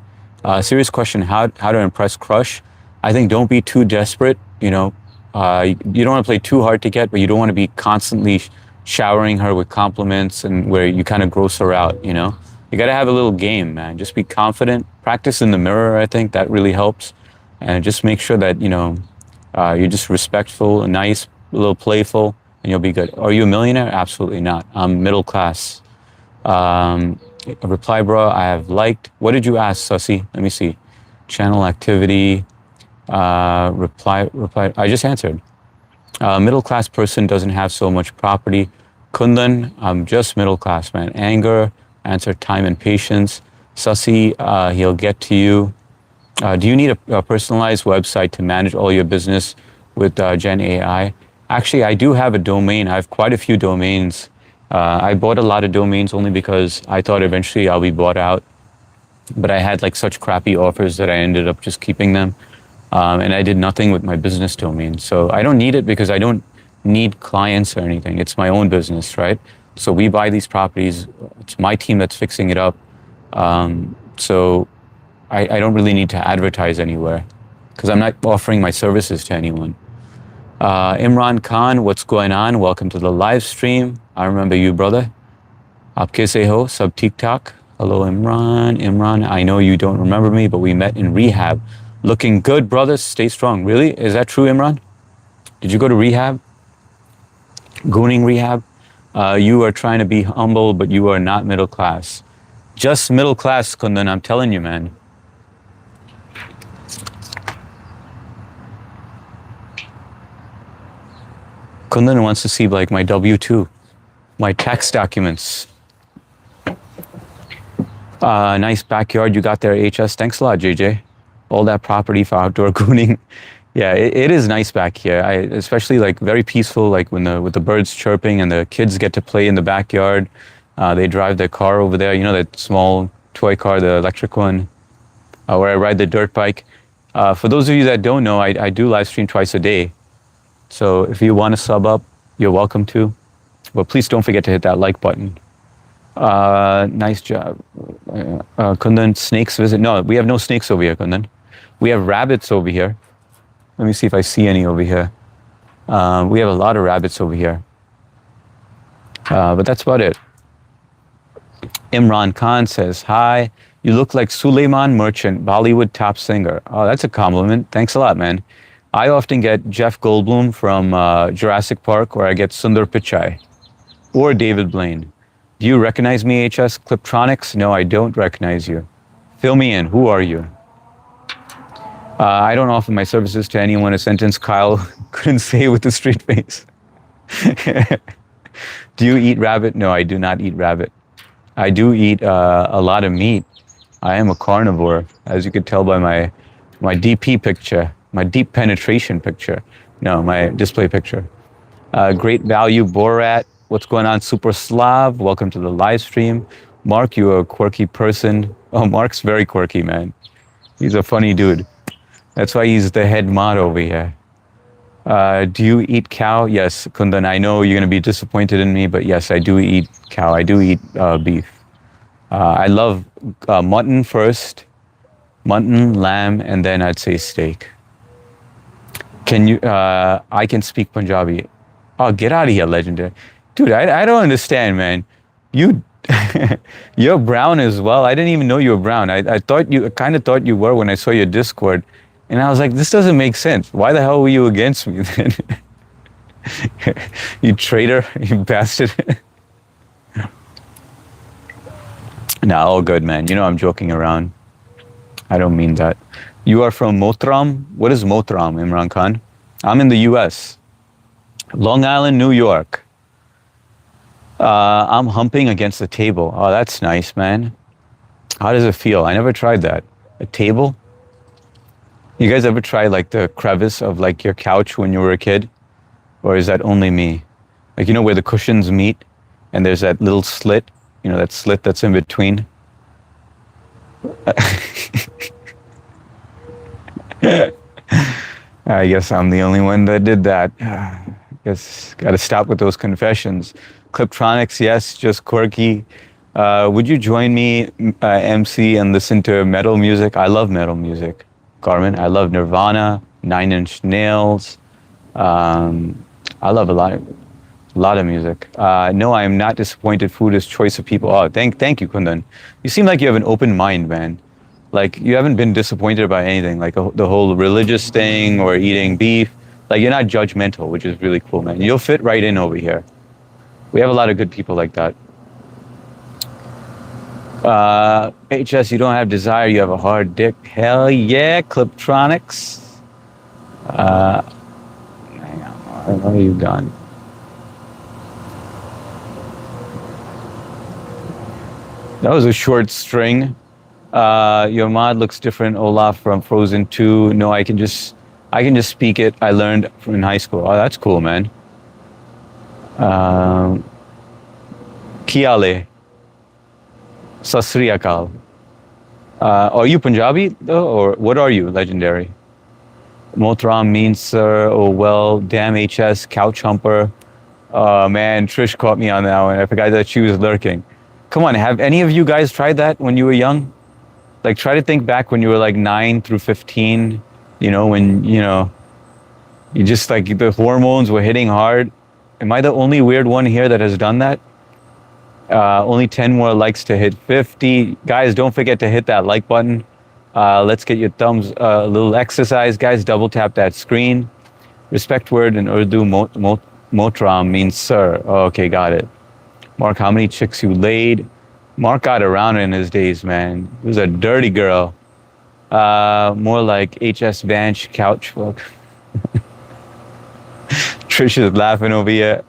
A: Serious question, how to impress Crush? I think don't be too desperate, you know. You don't want to play too hard to get, but you don't want to be constantly showering her with compliments and where you kind of gross her out, you know. You got to have a little game, man. Just be confident. Practice in the mirror, I think that really helps. And just make sure that, you know, you're just respectful and nice, a little playful, and you'll be good. Are you a millionaire? Absolutely not. I'm middle class. Reply, bro, I have liked. What did you ask, Sussy? Let me see. Channel activity. Reply. I just answered. Middle class person doesn't have so much property. Kundan, I'm just middle class, man. Anger, answer time and patience. Sussy, he'll get to you. Do you need a personalized website to manage all your business with Gen AI? Actually, I do have a domain. I have quite a few domains. I bought a lot of domains only because I thought eventually I'll be bought out. But I had like such crappy offers that I ended up just keeping them. And I did nothing with my business domain. So I don't need it because I don't need clients or anything. It's my own business, right? So we buy these properties. It's my team that's fixing it up. So I don't really need to advertise anywhere because I'm not offering my services to anyone. Imran Khan, what's going on? Welcome to the live stream. I remember you, brother. Aap kaise ho? Sab theek thak? Hello, Imran. Imran, I know you don't remember me, but we met in rehab. Looking good, brothers. Stay strong. Really? Is that true, Imran? Did you go to rehab? Gooning rehab? You are trying to be humble, but you are not middle class. Just middle class, Kundan, I'm telling you, man. Kundan wants to see like my W-2, my tax documents. Nice backyard you got there, HS. Thanks a lot, JJ. All that property for outdoor gooning. Yeah, it is nice back here. Especially like very peaceful, like with the birds chirping and the kids get to play in the backyard. They drive their car over there. You know that small toy car, the electric one, where I ride the dirt bike. For those of you that don't know, I do live stream twice a day. So if you want to sub up, you're welcome to. But please don't forget to hit that like button. Nice job. Kundan, snakes visit. No, we have no snakes over here, Kundan. We have rabbits over here. Let me see if I see any over here. We have a lot of rabbits over here. But that's about it. Imran Khan says, hi, you look like Suleiman Merchant, Bollywood top singer. Oh, that's a compliment. Thanks a lot, man. I often get Jeff Goldblum from Jurassic Park, or I get Sundar Pichai, or David Blaine. Do you recognize me, HS? Cliptronics? No, I don't recognize you. Fill me in. Who are you? I don't offer my services to anyone. A sentence Kyle couldn't say with a straight face. Do you eat rabbit? No, I do not eat rabbit. I do eat a lot of meat. I am a carnivore, as you could tell by my DP picture, my deep penetration picture. No, my display picture. Great value, Borat. What's going on, Super Slav? Welcome to the live stream. Mark, you're a quirky person. Oh, Mark's very quirky, man. He's a funny dude. That's why he's the head mod over here. Do you eat cow? Yes, Kundan, I know you're going to be disappointed in me, but yes, I do eat cow. I do eat beef. I love mutton first, mutton, lamb, and then I'd say steak. Can you, I can speak Punjabi. Oh, get out of here, legendary. Dude, I don't understand, man. You're brown as well. I didn't even know you were brown. I kind of thought you were when I saw your Discord. And I was like, this doesn't make sense. Why the hell were you against me then? You traitor, you bastard. Nah, all good, man. You know I'm joking around. I don't mean that. You are from Mottram? What is Mottram, Imran Khan? I'm in the US. Long Island, New York. I'm humping against the table. Oh, that's nice, man. How does it feel? I never tried that. A table? You guys ever try like the crevice of like your couch when you were a kid? Or is that only me? Like, you know, where the cushions meet and there's that little slit, you know, that slit that's in between? I guess I'm the only one that did that. Guess got to stop with those confessions. Cliptronics, yes, just quirky. Would you join me, MC, and listen to metal music? I love metal music, Carmen. I love Nirvana, Nine Inch Nails. I love a lot of music. No, I am not disappointed. Food is choice of people. Oh, thank you, Kundan. You seem like you have an open mind, man. Like you haven't been disappointed by anything, like the whole religious thing or eating beef. Like you're not judgmental, which is really cool, man. You'll fit right in over here. We have a lot of good people like that. HS, you don't have desire, you have a hard dick. Hell yeah, Cliptronics. Hang on, what are you done? That was a short string. Your mod looks different, Olaf from Frozen 2. No, I can just speak it. I learned from in high school. Oh, that's cool, man. Kiale. Sasri Akal. Are you Punjabi though, or what are you, legendary? Motram means sir. Oh well, damn HS, couch humper. Oh man, Trish caught me on that one. I forgot that she was lurking. Come on, have any of you guys tried that when you were young? Like try to think back when you were like 9 through 15, you know, when, you know, you just like the hormones were hitting hard. Am I the only weird one here that has done that? Only 10 more likes to hit 50. Guys, don't forget to hit that like button. Let's get your thumbs, a little exercise. Guys, double tap that screen. Respect word in Urdu, motram means sir. Oh, okay, got it. Mark, how many chicks you laid? Mark got around in his days, man. He was a dirty girl. More like HS Vanch couch fuck. Trish is laughing over here.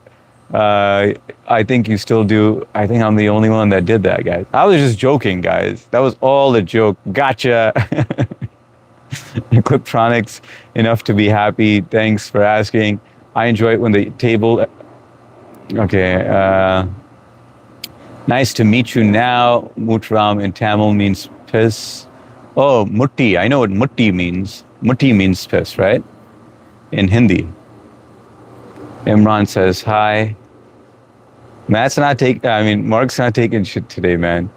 A: I think you still do. I think I'm the only one that did that, guys. I was just joking, guys. That was all a joke. Gotcha. Cliptronics, enough to be happy. Thanks for asking. I enjoy it when the table... Okay. Nice to meet you now. Mutram in Tamil means piss. Oh, mutti. I know what mutti means. Mutti means piss, right? In Hindi. Imran says hi. Mark's not taking shit today, man.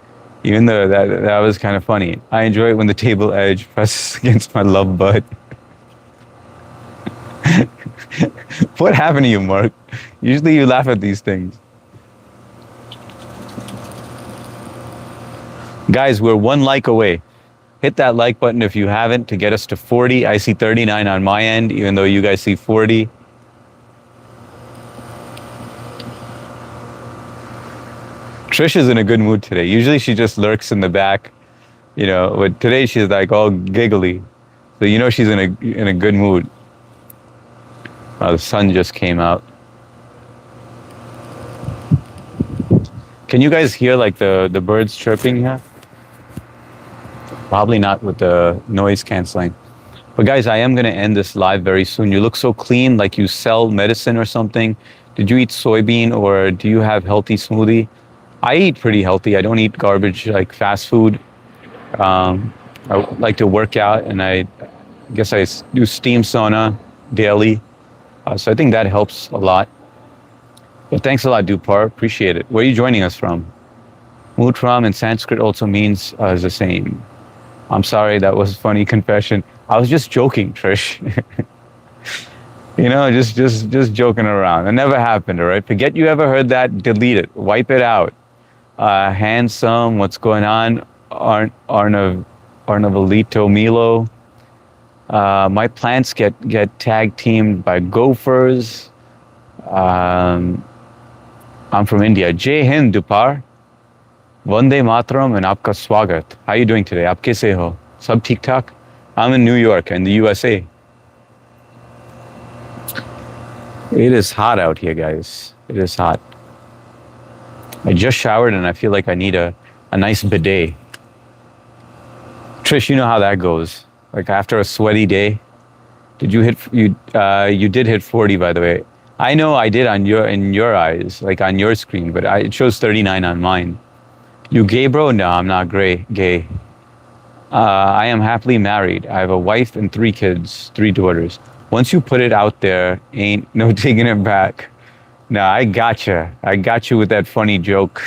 A: Even though that was kind of funny. I enjoy it when the table edge presses against my love bud. What happened to you, Mark? Usually you laugh at these things. Guys, we're 1 like away. Hit that like button if you haven't to get us to 40. I see 39 on my end, even though you guys see 40. Trish is in a good mood today. Usually she just lurks in the back, you know, but today she's like all giggly. So you know she's in a good mood. The sun just came out. Can you guys hear like the birds chirping here? Probably not with the noise canceling. But guys, I am going to end this live very soon. You look so clean, like you sell medicine or something. Did you eat soybean or do you have healthy smoothie? I eat pretty healthy. I don't eat garbage like fast food. I like to work out, and I guess I do steam sauna daily. So I think that helps a lot. But thanks a lot, Dupar. Appreciate it. Where are you joining us from? Mutram in Sanskrit also means the same. I'm sorry, that was a funny confession. I was just joking, Trish. You know, just joking around. It never happened, all right? Forget you ever heard that. Delete it. Wipe it out. Handsome, what's going on? Arnavalito Milo. My plants get tag teamed by gophers. I'm from India. Jai Hind, Dupar. Vande Mataram and Aapka Swagat. How are you doing today? Aap kaise ho? Sab theek thak? I'm in New York in the USA. It is hot out here, guys. It is hot. I just showered and I feel like I need a nice bidet. Trish, you know how that goes. Like after a sweaty day. Did you hit you? You did hit 40, by the way. I know I did on your in your eyes, like on your screen, but it shows 39 on mine. You gay, bro? No, I'm not gay. I am happily married. I have a wife and 3 kids, 3 daughters. Once you put it out there, ain't no taking it back. No, I gotcha. I got you with that funny joke.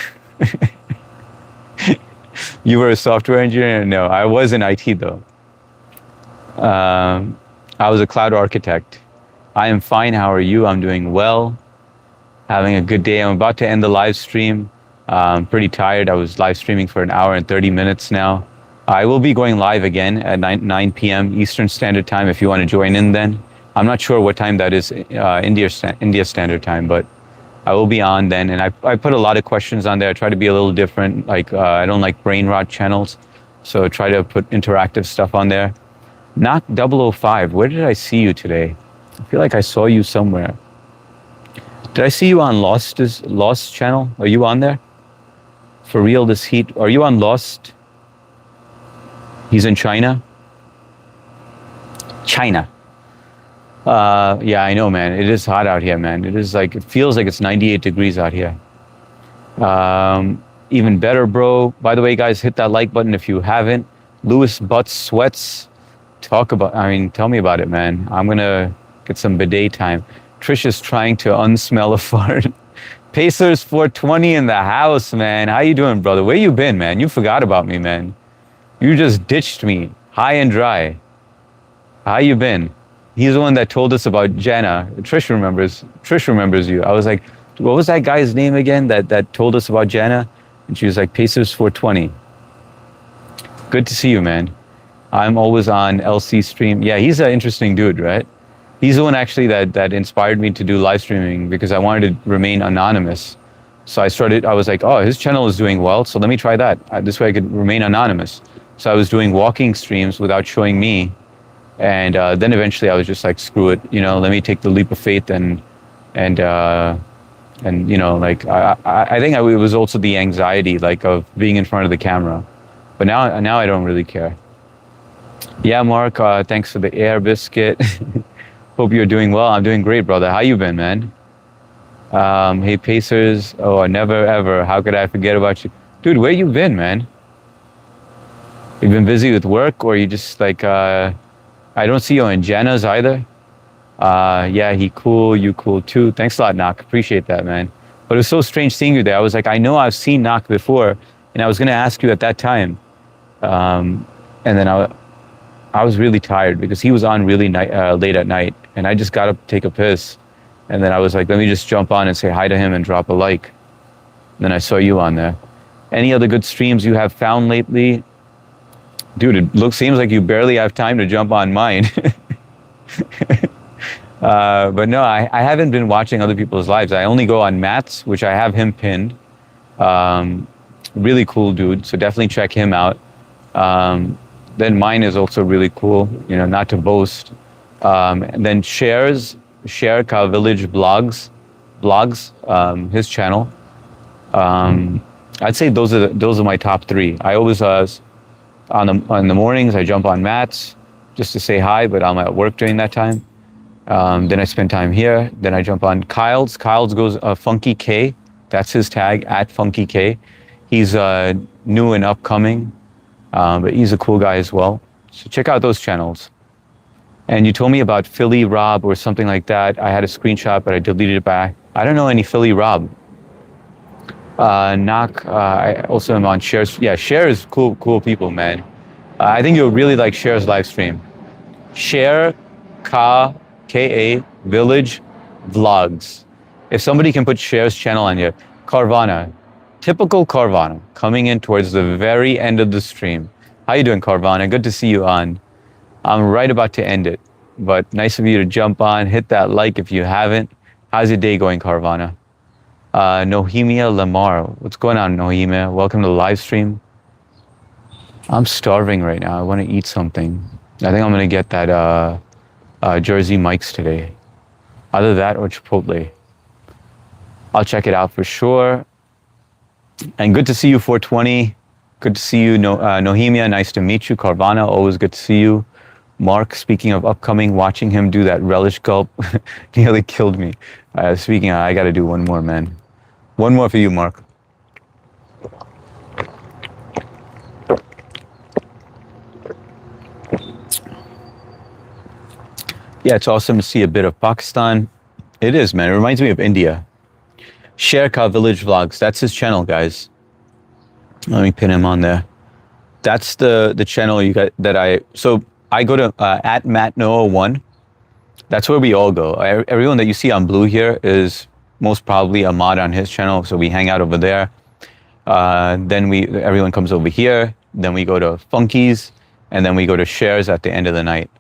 A: You were a software engineer? No, I was in IT though. I was a cloud architect. I am fine. How are you? I'm doing well. Having a good day. I'm about to end the live stream. I'm pretty tired. I was live streaming for an hour and 30 minutes now. I will be going live again at 9 p.m. Eastern Standard Time if you want to join in then. I'm not sure what time that is, India Standard Time, but I will be on then. And I put a lot of questions on there. I try to be a little different. Like, I don't like brain rot channels. So try to put interactive stuff on there. Knock 005, where did I see you today? I feel like I saw you somewhere. Did I see you on Lost channel? Are you on there? For real, this heat. Are you on Lost? He's in China? China. Yeah, I know, man. It is hot out here, man. It feels like it's 98 degrees out here. Even better, bro. By the way, guys, hit that like button if you haven't. Lewis Butts Sweats. Tell me about it, man. I'm gonna get some bidet time. Trish is trying to unsmell a fart. Pacers 420 in the house, man. How you doing, brother? Where you been, man? You forgot about me, man. You just ditched me, high and dry. How you been? He's the one that told us about Jenna. Trish remembers you. I was like, what was that guy's name again that told us about Jenna? And she was like, Pacers 420. Good to see you, man. I'm always on LC stream. Yeah, he's an interesting dude, right? He's the one actually that inspired me to do live streaming because I wanted to remain anonymous. So I was like, oh, his channel is doing well, so let me try that. This way I could remain anonymous. So I was doing walking streams without showing me. And then eventually I was just like, screw it, let me take the leap of faith and like, I think it was also the anxiety like of being in front of the camera. But now I don't really care. Yeah, Mark, thanks for the air biscuit. Hope you're doing well. I'm doing great, brother. How you been, man? Hey, Pacers. Oh, never, ever. How could I forget about you? Dude, where you been, man? You've been busy with work or you just like, I don't see you in Jenna's either. Yeah, he cool. You cool too. Thanks a lot, Knock. Appreciate that, man. But it was so strange seeing you there. I was like, I know I've seen Knock before and I was going to ask you at that time. And then I was really tired because he was on really late at night and I just got up to take a piss. And then I was like, let me just jump on and say hi to him and drop a like. And then I saw you on there. Any other good streams you have found lately? Dude, seems like you barely have time to jump on mine. But no, I haven't been watching other people's lives. I only go on Matt's, which I have him pinned. Really cool dude, so definitely check him out. Then mine is also really cool, not to boast. And then Share Cow Village Blogs, his channel. I'd say those are my top 3. I always on the mornings I jump on Matt's just to say hi, but I'm at work during that time. Then I spend time here. Then I jump on Kyle's. Kyle's goes Funky K. That's his tag, @FunkyK. He's new and upcoming, but he's a cool guy as well. So check out those channels. And you told me about Philly Rob or something like that. I had a screenshot, but I deleted it back. I don't know any Philly Rob. Knock, I also am on Shares. Yeah, Share is cool people, man. I think you'll really like Share's live stream. Share K-A Village Vlogs. If somebody can put Share's channel on here. Carvana, typical Carvana, coming in towards the very end of the stream. How you doing, Carvana? Good to see you on. I'm right about to end it, but nice of you to jump on, hit that like if you haven't. How's your day going, Carvana? Nohemia Lamar. What's going on, Nohemia? Welcome to the live stream. I'm starving right now. I want to eat something. I think I'm going to get that Jersey Mike's today. Either that or Chipotle. I'll check it out for sure. And good to see you, 420. Good to see you, Nohemia. Nice to meet you. Carvana, always good to see you. Mark, speaking of upcoming, watching him do that relish gulp nearly killed me. Speaking of, I got to do one more, man. One more for you, Mark. Yeah, it's awesome to see a bit of Pakistan. It is, man. It reminds me of India. Sherka Village Vlogs. That's his channel, guys. Let me pin him on there. That's the channel you got that so I go to at Matt Noah 1. That's where we all go. Everyone that you see on blue here is most probably a mod on his channel. So we hang out over there. Then everyone comes over here. Then we go to Funkies, and then we go to Shares at the end of the night.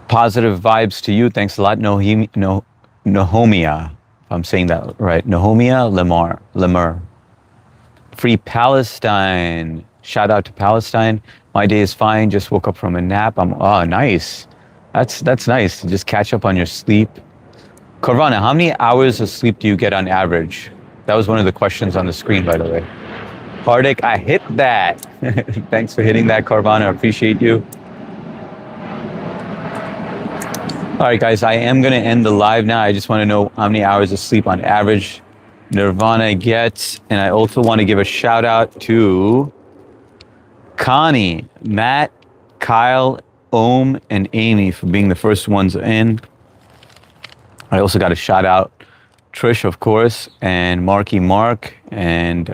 A: Positive vibes to you. Thanks a lot, Nahomia. If I'm saying that right. Nahomia Lemur. Free Palestine. Shout out to Palestine. My day is fine. Just woke up from a nap. Oh, nice. That's nice. Just catch up on your sleep. Carvana, how many hours of sleep do you get on average? That was one of the questions on the screen, by the way. Hardik, I hit that. Thanks for hitting that, Carvana. Appreciate you. All right, guys, I am going to end the live now. I just want to know how many hours of sleep on average Nirvana gets. And I also want to give a shout out to Connie, Matt, Kyle, Ohm, and Amy for being the first ones in. I also got a shout out Trish, of course, and Marky Mark, and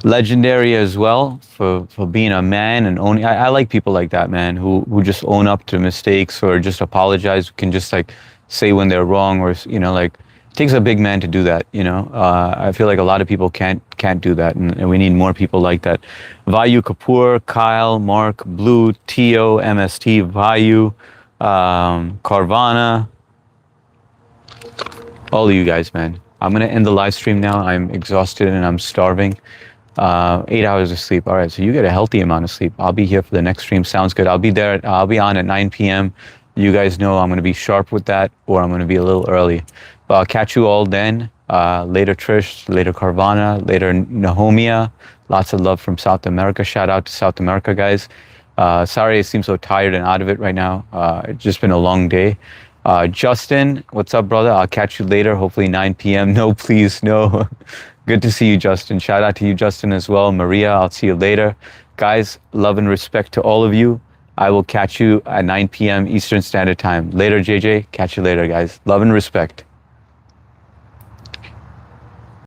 A: Legendary as well for being a man and owning. I like people like that, man, who just own up to mistakes or just apologize, can just like say when they're wrong, or like it takes a big man to do that. I feel like a lot of people can't do that, and we need more people like that. Vayu Kapoor, Kyle, Mark, Blue, Tio, MST, Vayu, Carvana, all of you guys, man. I'm gonna end the live stream now. I'm exhausted and I'm starving. 8 hours of sleep. All right, so you get a healthy amount of sleep. I'll be here for the next stream. Sounds good. I'll be there. I'll be on at 9 p.m. You guys know I'm going to be sharp with that, or I'm going to be a little early. But I'll catch you all then. Later Trish, later Carvana, later Nahomia. Lots of love from South America. Shout out to South America, guys. Sorry I seem so tired and out of it right now. It's just been a long day. Justin, what's up, brother? I'll catch you later, hopefully 9 p.m. No, please, no. Good to see you, Justin. Shout out to you, Justin, as well. Maria, I'll see you later. Guys, love and respect to all of you. I will catch you at 9 p.m. Eastern Standard Time. Later, JJ. Catch you later, guys. Love and respect.